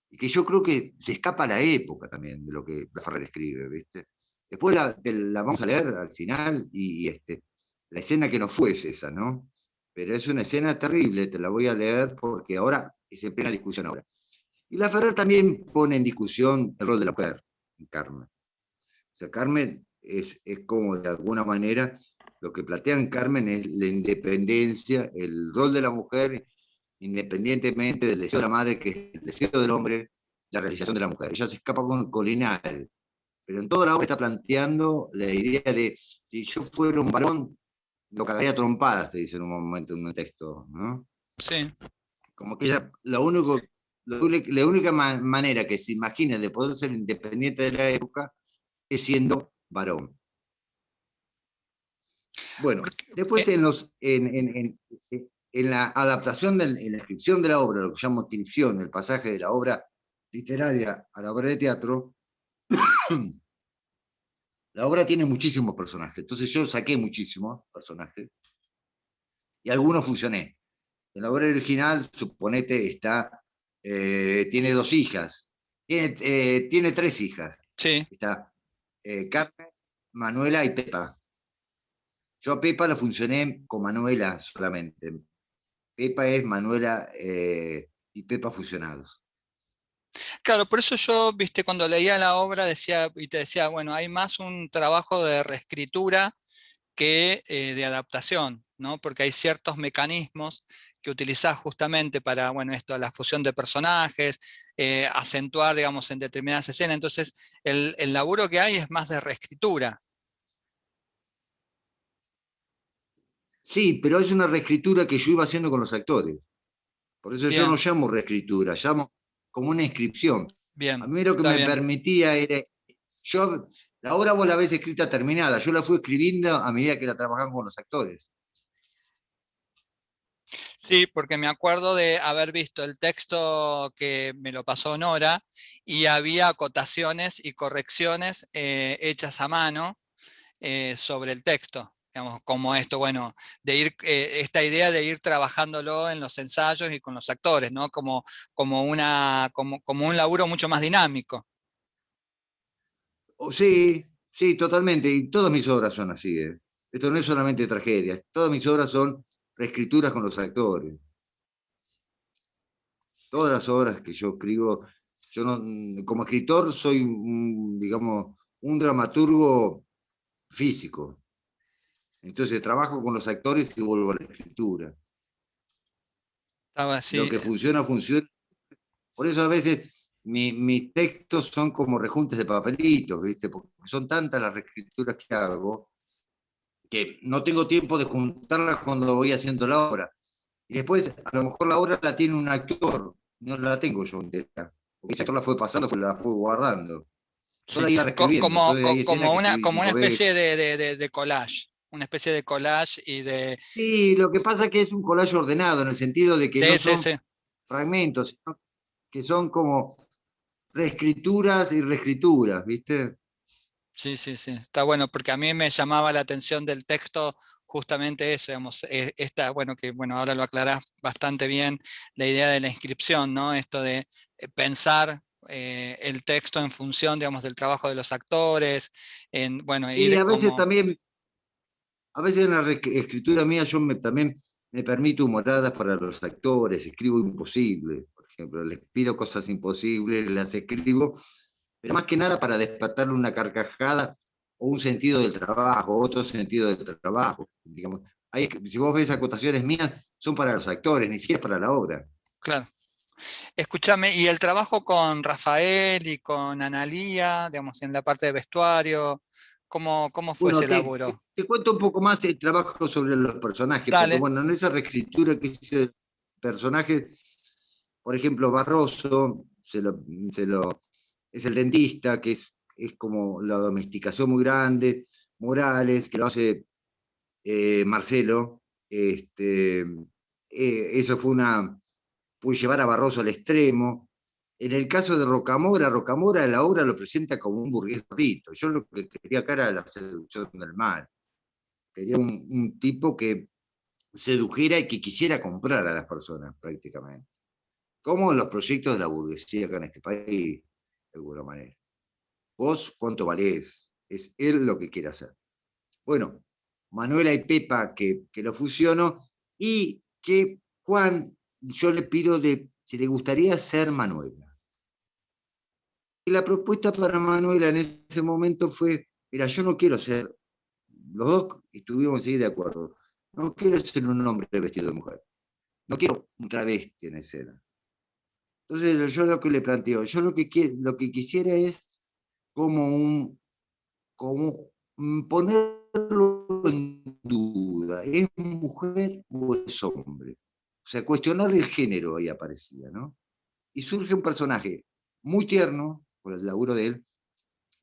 y que yo creo que se escapa a la época también de lo que Ferrer escribe, ¿viste? Después la vamos a leer al final, la escena que no fue es esa, ¿no? Pero es una escena terrible, te la voy a leer porque ahora es en plena discusión ahora. Y la Ferrer también pone en discusión el rol de la mujer en Carmen. O sea, Carmen es como de alguna manera, lo que plantean Carmen es la independencia, el rol de la mujer, independientemente del deseo de la madre, que es el deseo del hombre, la realización de la mujer. Ella se escapa con Linares, pero en toda la obra está planteando la idea de, si yo fuera un varón, lo cagaría a trompadas, te dice en un momento en un texto, ¿no? Sí. Como que ella, la única manera que se imagina de poder ser independiente de la época es siendo varón. Bueno, Porque, después en la adaptación, en la escripción de la obra, lo que llamo inscripción, el pasaje de la obra literaria a la obra de teatro, la obra tiene muchísimos personajes, entonces yo saqué muchísimos personajes y algunos fusioné. En la obra original, suponete, tiene dos hijas, tiene tres hijas, sí. está Carmen, Manuela y Pepa. Yo a Pepa la funcioné con Manuela solamente. Pepa es Manuela y Pepa fusionados. Claro, por eso yo, viste, cuando leía la obra decía, y te decía, bueno, hay más un trabajo de reescritura que de adaptación, ¿no? Porque hay ciertos mecanismos que utilizás justamente para, bueno, esto, la fusión de personajes, acentuar, digamos, en determinadas escenas. Entonces, el laburo que hay es más de reescritura. Sí, pero es una reescritura que yo iba haciendo con los actores. Por eso yo no Bien, llamo reescritura, llamo como una inscripción. A bien, mí lo que está me bien. permitía era, la obra vos la ves escrita terminada, yo la fui escribiendo a medida que la trabajamos con los actores. Sí, porque me acuerdo de haber visto el texto que me lo pasó Nora y había acotaciones y correcciones hechas a mano sobre el texto. Digamos, como esto, bueno, de ir, esta idea de ir trabajándolo en los ensayos y con los actores, ¿no? Como un laburo mucho más dinámico. Sí, sí, totalmente. Y todas mis obras son así. Esto no es solamente tragedias. Todas mis obras son reescrituras con los actores. Todas las obras que yo escribo, yo no, como escritor soy, digamos, un dramaturgo físico. Entonces trabajo con los actores y vuelvo a la escritura. Estaba Lo así. que funciona, funciona. Por eso a veces mis textos son como rejuntes de papelitos, ¿viste? Porque son tantas las reescrituras que hago que no tengo tiempo de juntarlas cuando voy haciendo la obra. Y después, a lo mejor la obra la tiene un actor, no la tengo yo entera. Porque ese actor la fue pasando, la fue guardando. Yo Sí, la iba reescribiendo. Entonces hay escenas que escribí como una 5 veces. especie de collage, una especie de collage y de... Sí, lo que pasa es que es un collage ordenado, en el sentido de que no Sí, sí, son sí. fragmentos, sino que son como reescrituras y reescrituras, ¿viste? Sí, sí, sí, está bueno, porque a mí me llamaba la atención del texto justamente eso, digamos, esta, bueno, que bueno, ahora lo aclarás bastante bien, la idea de la inscripción, ¿no? Esto de pensar el texto en función, digamos, del trabajo de los actores, en, bueno, Y ir a veces como, también, a veces en la escritura mía yo también me permito humoradas para los actores, escribo imposible, por ejemplo, les pido cosas imposibles, las escribo, pero más que nada para despertarle una carcajada o un sentido del trabajo, otro sentido del trabajo, digamos. Si vos ves acotaciones mías, son para los actores, ni siquiera para la obra. claro. Escúchame, y el trabajo con Rafael y con Analía, digamos, en la parte de vestuario, ¿cómo fue Bueno, ese laburo? te cuento un poco más el trabajo sobre los personajes, porque Dale, bueno, en esa reescritura que hice del personaje, por ejemplo, Barroso es el dentista, que es es como la domesticación muy grande, Morales, que lo hace Marcelo, eso fue llevar a Barroso al extremo. En el caso de Rocamora, Rocamora la obra lo presenta como un burgués gordito. Yo lo que quería acá era la seducción del mal. Quería un tipo que sedujera y que quisiera comprar a las personas prácticamente. Como los proyectos de la burguesía acá en este país, de alguna manera. Vos, ¿cuánto valés? Es él lo que quiere hacer. Bueno, Manuela y Pepa, que lo fusiono, y que Juan, yo le pido si le gustaría ser Manuela. Y la propuesta para Manuela en ese momento fue, mira, yo no quiero ser, los dos estuvimos ahí de acuerdo, no quiero ser un hombre vestido de mujer, no quiero un travesti en escena. Entonces yo lo que le planteo, yo lo que quisiera es como como ponerlo en duda, ¿es mujer o es hombre? O sea, cuestionar el género ahí aparecía, ¿no? Y surge un personaje muy tierno, por el laburo de él,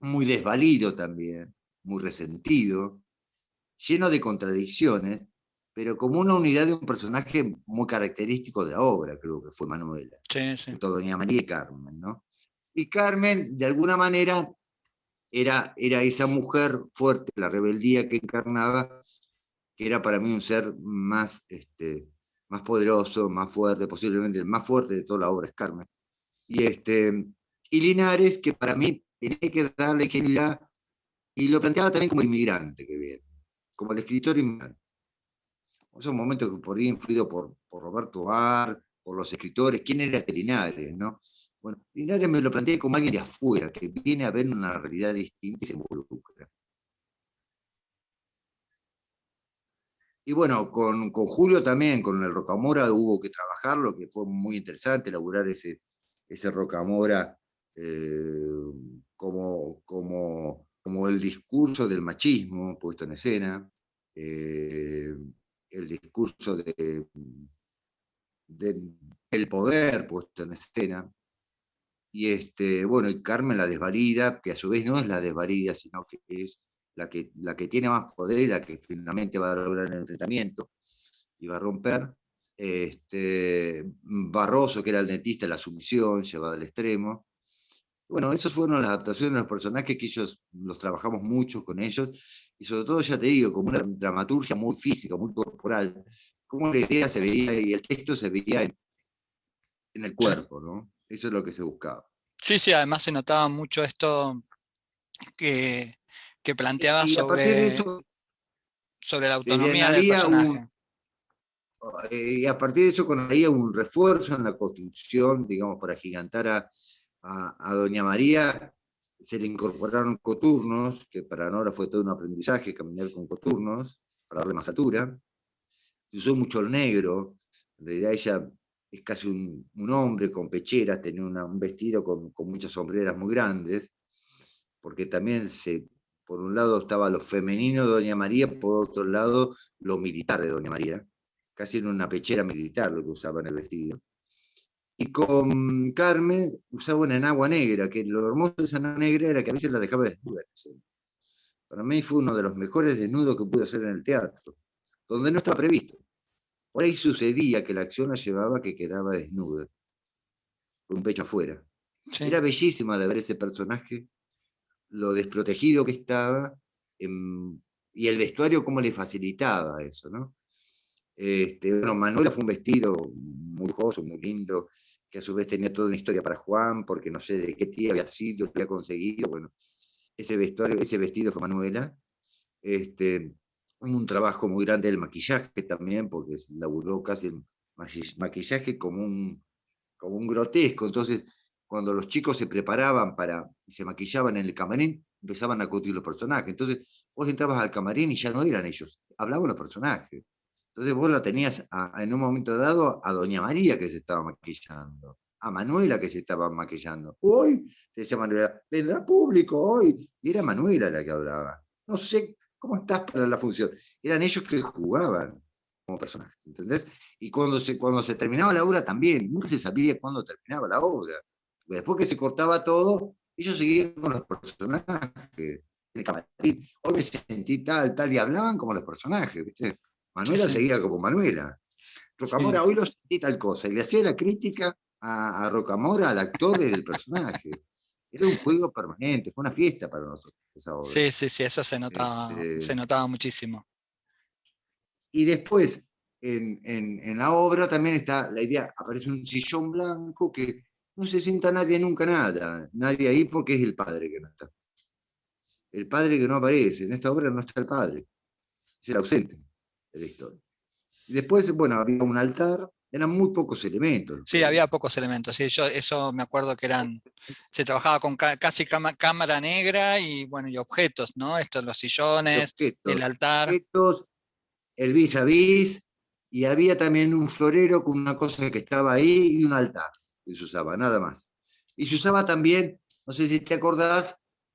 muy desvalido también, muy resentido, lleno de contradicciones, pero como una unidad de un personaje muy característico de la obra, creo que fue Manuela, Sí, sí. junto a Doña María y Carmen, ¿no? Y Carmen, de alguna manera, era esa mujer fuerte, la rebeldía que encarnaba, que era para mí un ser más poderoso, más fuerte, posiblemente el más fuerte de toda la obra es Carmen. Y Linares, que para mí tenía que darle genialidad, y lo planteaba también como inmigrante que viene, como el escritor inmigrante. Esos momentos que por ahí influido por Roberto Ar, por los escritores, ¿quién era Linares, no? Bueno, Linares me lo planteé como alguien de afuera, que viene a ver una realidad distinta y se involucra. Y bueno, con Julio también, con el Rocamora hubo que trabajarlo, que fue muy interesante elaborar ese Rocamora como el discurso del machismo puesto en escena, eh, el discurso del poder puesto en escena. Y bueno, y Carmen la desvalida, que a su vez no es la desvalida, sino que es la que tiene más poder y la que finalmente va a lograr el enfrentamiento y va a romper. Barroso, que era el dentista, la sumisión llevada al extremo. Bueno, esas fueron las adaptaciones de los personajes que ellos los trabajamos mucho con ellos, y sobre todo, ya te digo, como una dramaturgia muy física, muy corporal, como la idea se veía y el texto se veía en el Sí, cuerpo, ¿no? Eso es lo que se buscaba. sí, sí, además se notaba mucho esto que, que planteaba Y a partir de eso, sobre la desde autonomía del Analía, personaje. y a partir de eso con Analía un refuerzo en la construcción, digamos, para agigantar a Doña María, se le incorporaron coturnos, que para Nora fue todo un aprendizaje caminar con coturnos, para darle más altura. Se usó mucho el negro, en realidad ella es casi un hombre con pecheras, tenía un vestido con muchas sombreras muy grandes, porque también por un lado estaba lo femenino de Doña María, por otro lado lo militar de Doña María, casi en una pechera militar lo que usaba en el vestido. Y con Carmen usaba una enagua negra, que lo hermoso de esa enagua negra era que a veces la dejaba desnuda. Para mí fue uno de los mejores desnudos que pude hacer en el teatro, donde no estaba previsto. Por ahí sucedía que la acción la llevaba a que quedaba desnuda, con un pecho afuera. Sí. Era bellísima de ver ese personaje, lo desprotegido que estaba, y el vestuario cómo le facilitaba eso, ¿no? Bueno, Manuela fue un vestido muy lujoso, muy lindo, que a su vez tenía toda una historia para Juan, porque no sé de qué tía había sido, qué había conseguido, bueno, ese vestuario, ese vestido fue Manuela. Este, un trabajo muy grande del maquillaje también, porque laburó casi el maquillaje como un grotesco. Entonces, cuando los chicos se preparaban y se maquillaban en el camarín, empezaban a construir los personajes. Entonces, vos entrabas al camarín y ya no eran ellos, hablaban los personajes. Entonces vos la tenías en un momento dado a Doña María que se estaba maquillando, a Manuela que se estaba maquillando. Hoy, te decía Manuela, vendrá público hoy. Y era Manuela la que hablaba. No sé cómo estás para la función. Eran ellos que jugaban como personajes, ¿entendés? Y cuando se terminaba la obra también, nunca se sabía cuándo terminaba la obra. Después que se cortaba todo, ellos seguían con los personajes. El camarín, hoy me sentí tal, tal, y hablaban como los personajes, ¿viste? Sí, Manuela sí, seguía como Manuela. sí. Rocamora, hoy lo sentí tal cosa, y le hacía la crítica a Rocamora, al actor desde el personaje. Era un juego permanente, fue una fiesta para nosotros esa obra. Sí, sí, sí, eso se Este, notaba muchísimo. y después, en la obra también está la idea, aparece un sillón blanco que no se sienta nadie nunca nada, nadie ahí porque es el padre que no está. El padre que no aparece, en esta obra no está el padre, es el ausente de la historia. Y después, bueno, había un altar, eran muy pocos elementos los que Sí, había. había pocos elementos. Sí, yo eso me acuerdo que se trabajaba con casi cámara negra y bueno, y objetos, ¿no? Estos, los sillones, el Objetos, altar. objetos, el vis a vis, y había también un florero con una cosa que estaba ahí y un altar que se usaba, nada más. Y se usaba también, no sé si te acordás,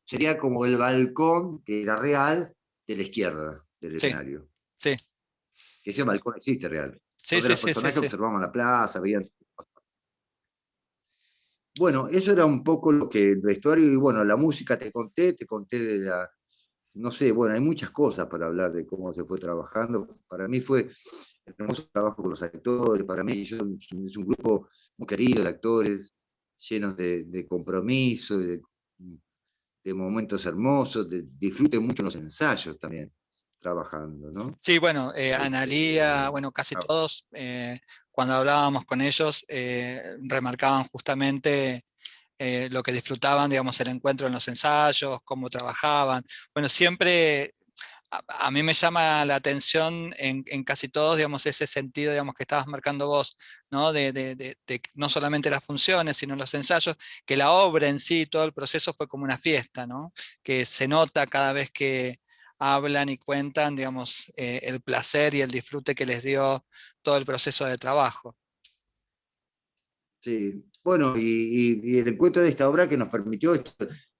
sería como el balcón, que era real, de la izquierda del Sí, escenario. sí, Que ese balcón existe real, sí, donde sí, los sí, sí, personajes sí. observaban la plaza, veían. Bueno, eso era un poco lo que el vestuario, y bueno, la música te conté de la, no sé, bueno, hay muchas cosas para hablar de cómo se fue trabajando. Para mí fue el hermoso trabajo con los actores, para mí es un grupo muy querido de actores, llenos de compromiso, de momentos hermosos, disfruten mucho los ensayos también, trabajando, ¿no? Sí, bueno, Analía, Este, bueno, casi todos, cuando hablábamos con ellos, remarcaban justamente lo que disfrutaban, digamos, el encuentro en los ensayos, cómo trabajaban. Bueno, siempre a mí me llama la atención en casi todos, digamos, ese sentido, digamos, que estabas marcando vos, ¿no? De no solamente las funciones, sino los ensayos, que la obra en sí, todo el proceso fue como una fiesta, ¿no? Que se nota cada vez que hablan y cuentan, digamos, el placer y el disfrute que les dio todo el proceso de trabajo. sí, bueno, y el encuentro de esta obra que nos permitió esto.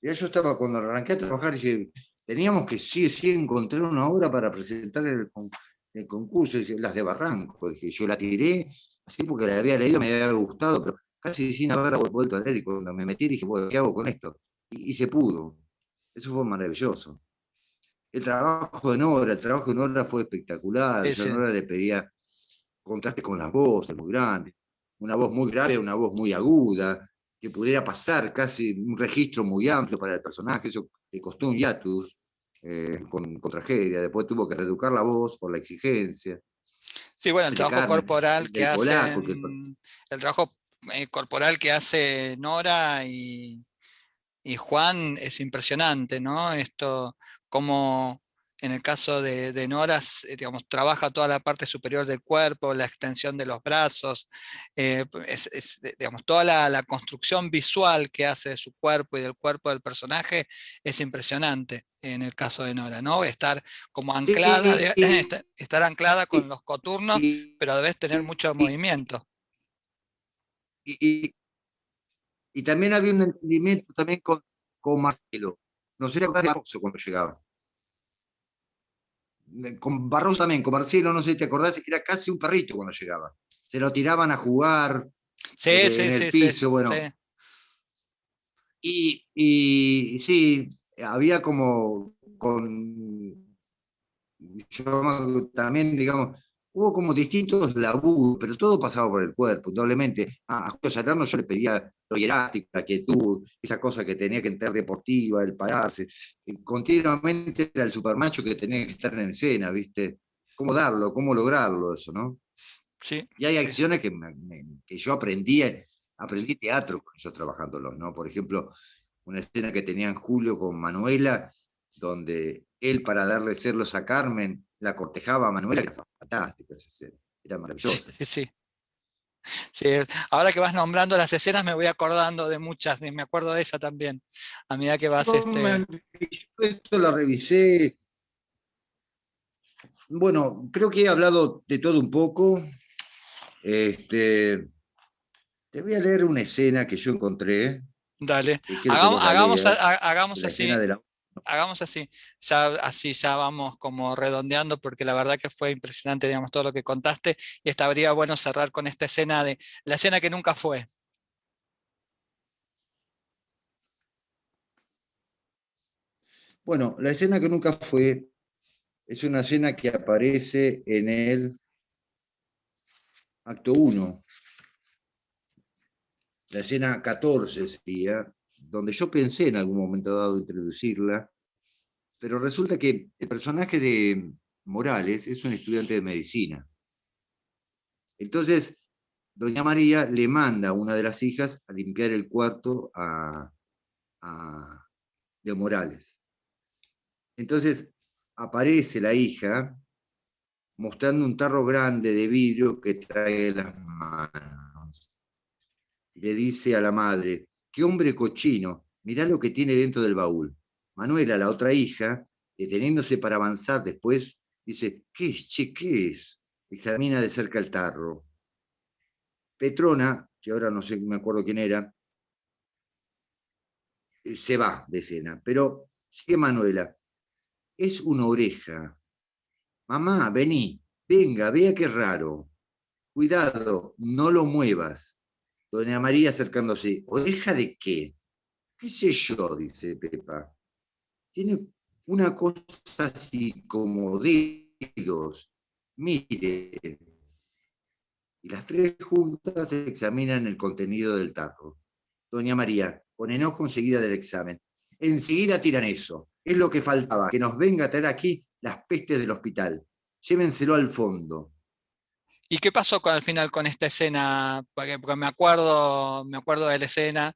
Ya yo estaba cuando arranqué a trabajar, dije, teníamos que sí, sí encontrar una obra para presentar el concurso, dije, las de Barranco, dije, yo la tiré así porque la había leído, me había gustado, pero casi sin haberla vuelto a leer, y cuando me metí dije, bueno, ¿qué hago con esto? Y se pudo, eso fue maravilloso. El trabajo de Nora, el trabajo de Nora fue espectacular, Sí, yo a sí. Nora le pedía contraste con las voces muy grandes, una voz muy grave, una voz muy aguda, que pudiera pasar casi un registro muy amplio para el personaje, eso le costó un hiatus con tragedia, después tuvo que reeducar la voz por la exigencia, Sí, bueno, el el de trabajo Carmen, corporal el que del polaco, hacen, el trabajo corporal que hace Nora y Juan es impresionante, ¿no? Esto, como en el caso de Nora, digamos, trabaja toda la parte superior del cuerpo, la extensión de los brazos, digamos, toda la construcción visual que hace de su cuerpo y del cuerpo del personaje es impresionante en el caso de Nora, ¿no? Estar como anclada, estar anclada con los coturnos, pero a la vez tener mucho movimiento. y, y también había un entendimiento también con Marcelo, no sé de Barroso cuando llegaba. Con Barroso también, con Marcelo, no sé si te acordás, era casi un perrito cuando llegaba. Se lo tiraban a jugar Sí, en sí, el sí, sí, piso, sí. bueno. Y sí, había como yo también, digamos, hubo como distintos laburos, pero todo pasaba por el cuerpo, indudablemente. A Julio Salerno yo le pedía lo hierático, la quietud, esa cosa que tenía que entrar deportiva, el pararse. Continuamente era el supermacho que tenía que estar en escena, ¿viste? ¿Cómo darlo? ¿Cómo lograrlo eso, no? Sí, Y hay sí, sí. acciones que yo aprendí teatro con ellos trabajándolos, ¿no? Por ejemplo, una escena que tenían Julio con Manuela, donde él para darle celos a Carmen la cortejaba a Manuela, que era fantástica esa escena, era Sí, maravillosa. sí, sí. Sí, ahora que vas nombrando las escenas me voy acordando de muchas, me acuerdo de esa también. A medida que vas, Esto lo revisé. Bueno, creo que he hablado de todo un poco. Este, te voy a leer una escena que yo encontré, dale. que quiero que vos la leas, Hagamos la escena así, de la... hagamos así. Ya, así ya vamos como redondeando, porque la verdad que fue impresionante, digamos, todo lo que contaste, y estaría bueno cerrar con esta escena de la escena que nunca fue. Bueno, la escena que nunca fue es una escena que aparece en el acto 1, la escena 14 sería, donde yo pensé en algún momento dado introducirla, pero resulta que el personaje de Morales es un estudiante de medicina. Entonces, doña María le manda a una de las hijas a limpiar el cuarto de Morales. Entonces, aparece la hija mostrando un tarro grande de vidrio que trae en las manos. Y le dice a la madre, qué hombre cochino, mirá lo que tiene dentro del baúl. Manuela, la otra hija, deteniéndose para avanzar después, dice, ¿qué es, che, qué es? Examina de cerca el tarro. Petrona, que ahora no sé, me acuerdo quién era, se va de escena, pero sigue Manuela, es una oreja. Mamá, vení, venga, vea qué raro. Cuidado, no lo muevas. Doña María acercándose, ¿oreja de qué? ¿Qué sé yo? Dice Pepa. Tiene una cosa así como dedos. Mire. Y las tres juntas examinan el contenido del tarro. Doña María, con enojo enseguida del examen. Enseguida tiran eso. Es lo que faltaba, que nos venga a traer aquí las pestes del hospital. Llévenselo al fondo. ¿Y qué pasó al final con esta escena? Porque me acuerdo de la escena,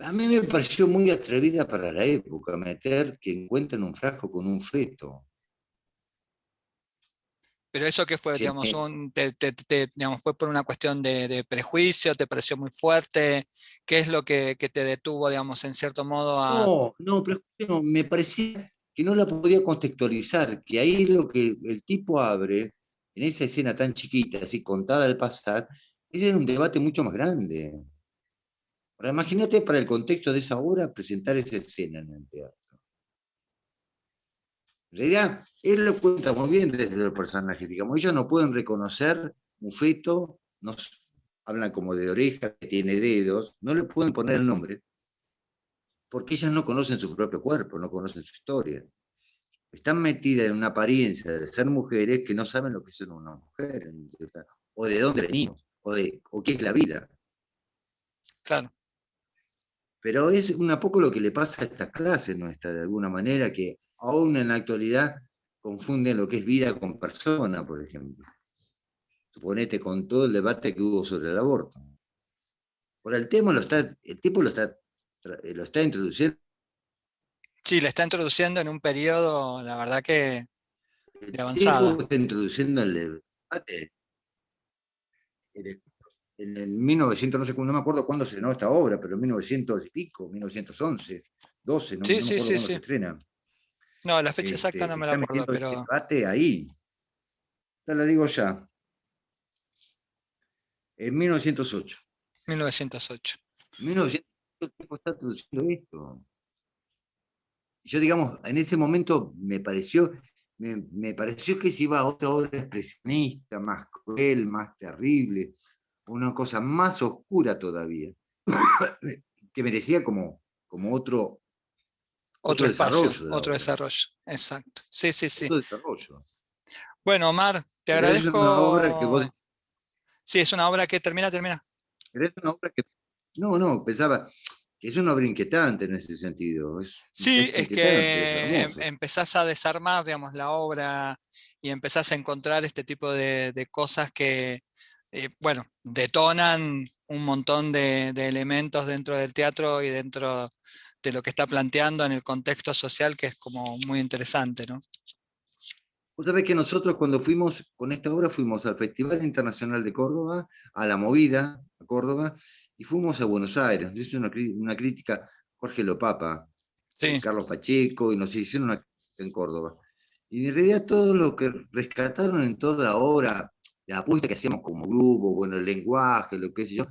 A mí me pareció muy atrevida para la época meter que encuentran un frasco con un feto. pero eso que fue, Se digamos, me- digamos, fue por una cuestión de prejuicio, te pareció muy fuerte, ¿qué es lo que te detuvo, digamos, en cierto modo a... No, no, pero no, me parecía que no la podía contextualizar, que ahí lo que el tipo abre, en esa escena tan chiquita, así contada al pasar, ese era un debate mucho más grande. Ahora, imagínate para el contexto de esa obra presentar esa escena en el teatro. En realidad, él lo cuenta muy bien desde los personajes, digamos, ellos no pueden reconocer un feto, no, hablan como de oreja, que tiene dedos, no le pueden poner el nombre, porque ellas no conocen su propio cuerpo, no conocen su historia. Están metidas en una apariencia de ser mujeres que no saben lo que son una mujer, o de dónde venimos, o qué es la vida. Claro, Pero es un poco lo que le pasa a esta clase nuestra, de alguna manera, que aún en la actualidad confunden lo que es vida con persona, por ejemplo. Suponete con todo el debate que hubo sobre el aborto. Por el tema el tipo lo está introduciendo, sí, le está introduciendo en un periodo, la verdad que de el tipo avanzada. está introduciendo el debate en el 1900, no sé, no me acuerdo cuándo se estrenó esta obra, pero en 1900 y pico, 1911, 12, no, Sí, no me sí, acuerdo sí, cuándo se sí. estrena. No, la fecha exacta no me la Está acuerdo, metiendo este pero debate ahí. Te lo digo ya, en 1908. 1908. En 1908 el tipo está traduciendo esto. Yo, digamos, en ese momento me pareció que se iba a otra obra expresionista, más cruel, más terrible, una cosa más oscura todavía, que merecía como otro Otro espacio, desarrollo de la otro obra. desarrollo. Exacto. Sí, sí, sí. Otro desarrollo. Bueno, Omar, te Pero es una obra que vos. agradezco. Sí, es una obra que termina. Pero es una obra que. No, no, pensaba que es una obra inquietante en ese sentido. Sí, Es es inquietante, es que hermoso. empezás a desarmar, digamos, la obra y empezás a encontrar este tipo de cosas que, bueno, detonan un montón de elementos dentro del teatro y dentro de lo que está planteando en el contexto social, que es como muy interesante, ¿no? Vos sabés que nosotros cuando fuimos con esta obra fuimos al Festival Internacional de Córdoba, a La Movida, a Córdoba, y fuimos a Buenos Aires. Nos hizo una crítica Jorge Lopapa, Sí, Carlos Pacheco, y nos hicieron una crítica en Córdoba. Y en realidad todo lo que rescataron en toda la obra, la apuesta que hacíamos como grupo, bueno, el lenguaje, lo que sé yo,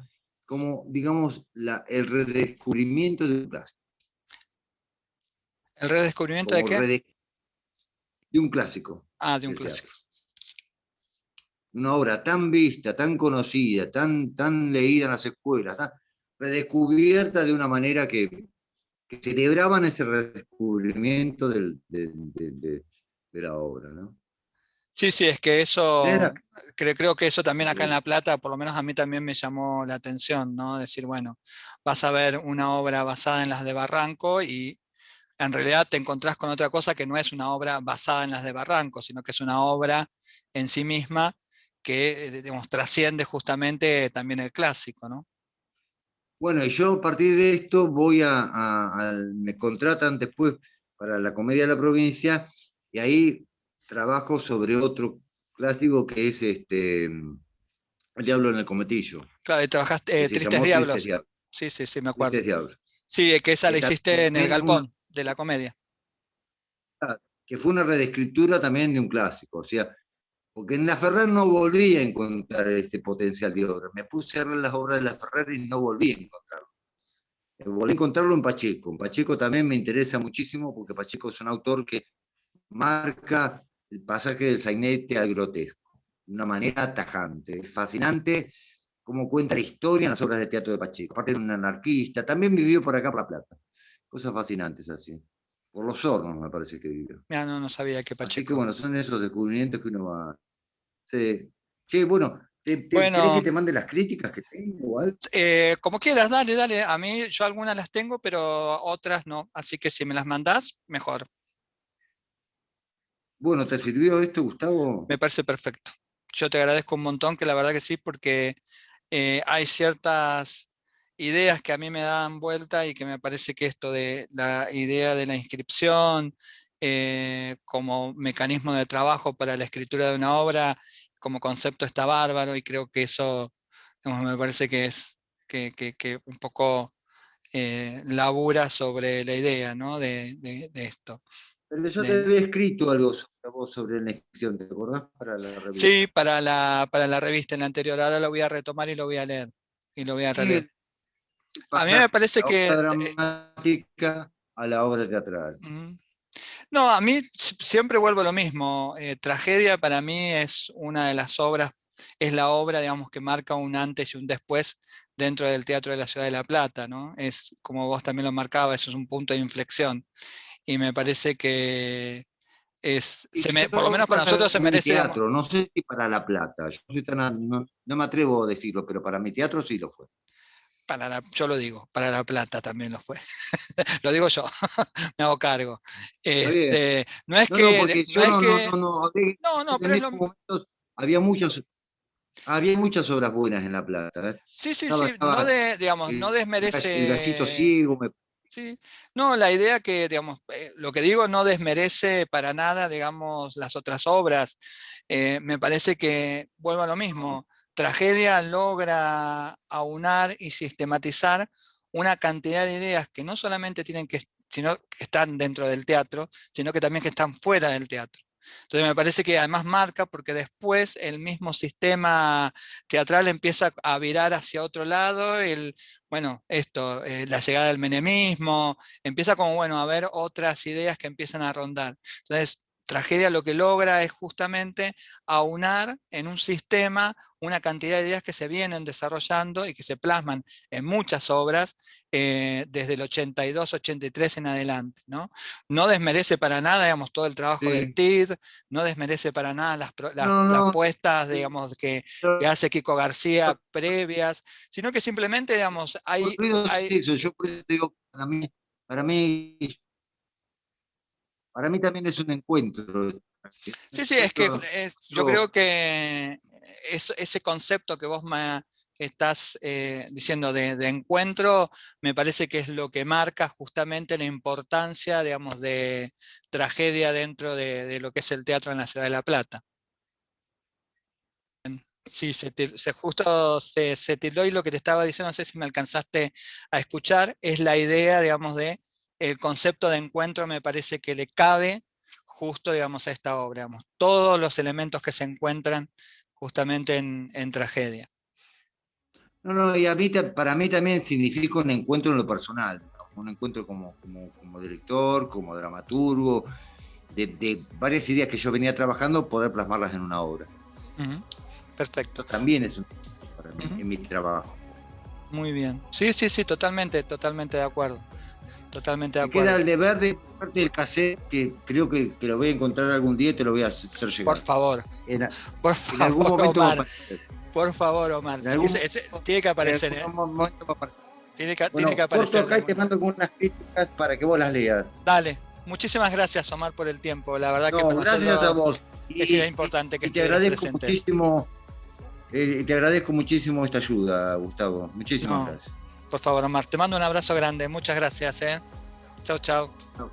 como, digamos, el redescubrimiento de un clásico, ¿el redescubrimiento de como qué? de un clásico Ah, de un del clásico. teatro. Una obra tan vista, tan conocida, tan leída en las escuelas, tan redescubierta de una manera que que celebraban ese redescubrimiento de la obra, ¿no? Sí, sí, es que Era, eso, creo que eso también acá en La Plata, por lo menos a mí también me llamó la atención, ¿no? Decir, bueno, vas a ver una obra basada en las de Barranco y en realidad te encontrás con otra cosa que no es una obra basada en las de Barranco, sino que es una obra en sí misma que, digamos, trasciende justamente también el clásico, ¿no? bueno, y yo a partir de esto voy me contratan después para la Comedia de la Provincia y ahí trabajo sobre otro clásico que es El Diablo en el Cometillo, Claro, y que trabajaste se Tristes llamó Tristes Diablos. Diablos. Sí, sí, sí, me acuerdo. Tristes Diablos. Sí, que esa Que la hiciste en el también Galpón de la Comedia. que fue una reescritura también de un clásico, o sea, porque en La Ferrer no volví a encontrar este potencial de obra. Me puse a ver las obras de La Ferrer y no volví a encontrarlo. Volví a encontrarlo en Pacheco. En Pacheco también me interesa muchísimo porque Pacheco es un autor que marca el pasaje del sainete al grotesco de una manera tajante. Es fascinante cómo cuenta la historia en las obras de teatro de Pacheco. Aparte de un anarquista, también vivió por acá, por La Plata. Cosas fascinantes así. Por los hornos me parece que vivió. Ya no sabía que Así que Pacheco. bueno, son esos descubrimientos que uno va. Sí. Che, bueno, ¿querés que Bueno, te mande las críticas que tengo o algo? como quieras, dale, dale. A mí yo algunas las tengo, pero otras no. Así que si me las mandás, mejor. Bueno, ¿te sirvió esto, Gustavo? Me parece perfecto. Yo te agradezco un montón, que la verdad que sí, porque hay ciertas ideas que a mí me dan vuelta y que me parece que esto de la idea de la inscripción como mecanismo de trabajo para la escritura de una obra, como concepto está bárbaro y creo que eso, digamos, me parece que es que un poco labura sobre la idea, ¿no? de esto. Pero yo te De- había escrito algo sobre vos, sobre la elección, ¿te acordás? Para la sí, revista. para la revista en la anterior, ahora lo voy a retomar y lo voy a leer y lo voy a releer. Sí, A mí me pasaste parece la obra que dramática a la obra teatral. mm, no, a mí siempre vuelvo a lo mismo. Tragedia para mí es una de las obras, es la obra, digamos, que marca un antes y un después dentro del Teatro de la Ciudad de La Plata, ¿no? Es como vos también lo marcabas, eso es un punto de inflexión. Y me parece que Y por lo yo menos para nosotros se para mi merece, digamos, teatro, no sé si para La Plata, yo soy no me atrevo a decirlo, pero para mi teatro sí lo fue. yo lo digo, para La Plata también lo fue. Lo digo yo, me hago cargo. Está bien. No es No, no, que, porque no yo es que, no, no, pero en es lo, estos momentos había había muchas obras buenas en La Plata. ¿Eh? sí, sí, Estaba, sí, no estaba digamos, no el gallito desmerece, ciego, sí, no, la idea que, digamos, lo que digo no desmerece para nada, digamos, las otras obras. Me parece que, vuelvo a lo mismo, Tragedia logra aunar y sistematizar una cantidad de ideas que no solamente tienen que, sino que están dentro del teatro, sino que también que están fuera del teatro. Entonces me parece que además marca porque después el mismo sistema teatral empieza a virar hacia otro lado, bueno, esto, la llegada del menemismo, empieza como, bueno, a haber otras ideas que empiezan a rondar. Entonces, Tragedia lo que logra es justamente aunar en un sistema una cantidad de ideas que se vienen desarrollando y que se plasman en muchas obras desde el 82, 83 en adelante, ¿no? No desmerece para nada, digamos, todo el trabajo del sí. TID, no desmerece para nada No, las no. puestas, digamos, que hace Kiko García previas, sino que simplemente, digamos, Ocurrido es eso, yo por eso digo, para mí, para mí también es un encuentro. Un sí, sí, es que yo creo encuentro. que ese concepto que vos me estás diciendo de encuentro, me parece que es lo que marca justamente la importancia, digamos, de Tragedia dentro de lo que es el teatro en la ciudad de La Plata. Sí, justo se tildó y lo que te estaba diciendo, no sé si me alcanzaste a escuchar, es la idea, digamos, de el concepto de encuentro me parece que le cabe justo, digamos, a esta obra, digamos, todos los elementos que se encuentran justamente en Tragedia. No, no, y para mí también significa un encuentro en lo personal, ¿no? Un encuentro como director, como dramaturgo, de varias ideas que yo venía trabajando, poder plasmarlas en una obra. Ujú, perfecto. Esto también es un para mí, Ujú, en mi trabajo. muy bien. Sí, sí, sí, totalmente, totalmente de acuerdo. Totalmente de Me queda acuerdo. el deber de parte del cassette, que creo que lo voy a encontrar algún día y te lo voy a hacer llegar. Por favor, En, por en algún favor, momento va a Omar. aparecer. Por favor, Omar. En algún, Tiene que en aparecer, ¿eh? algún momento va a aparecer. Tiene Bueno, que corto aparecer de acá y te alguna. mando algunas críticas para que vos las leas. Dale. Muchísimas gracias, Omar, por el tiempo. La verdad que No, para gracias a nosotros vos. es importante que Y te estuvieras agradezco presente. muchísimo, te agradezco muchísimo esta ayuda, Gustavo. Muchísimas No, gracias. por favor, Omar. Te mando un abrazo grande. Muchas gracias, ¿eh? Chau, chau. Chao.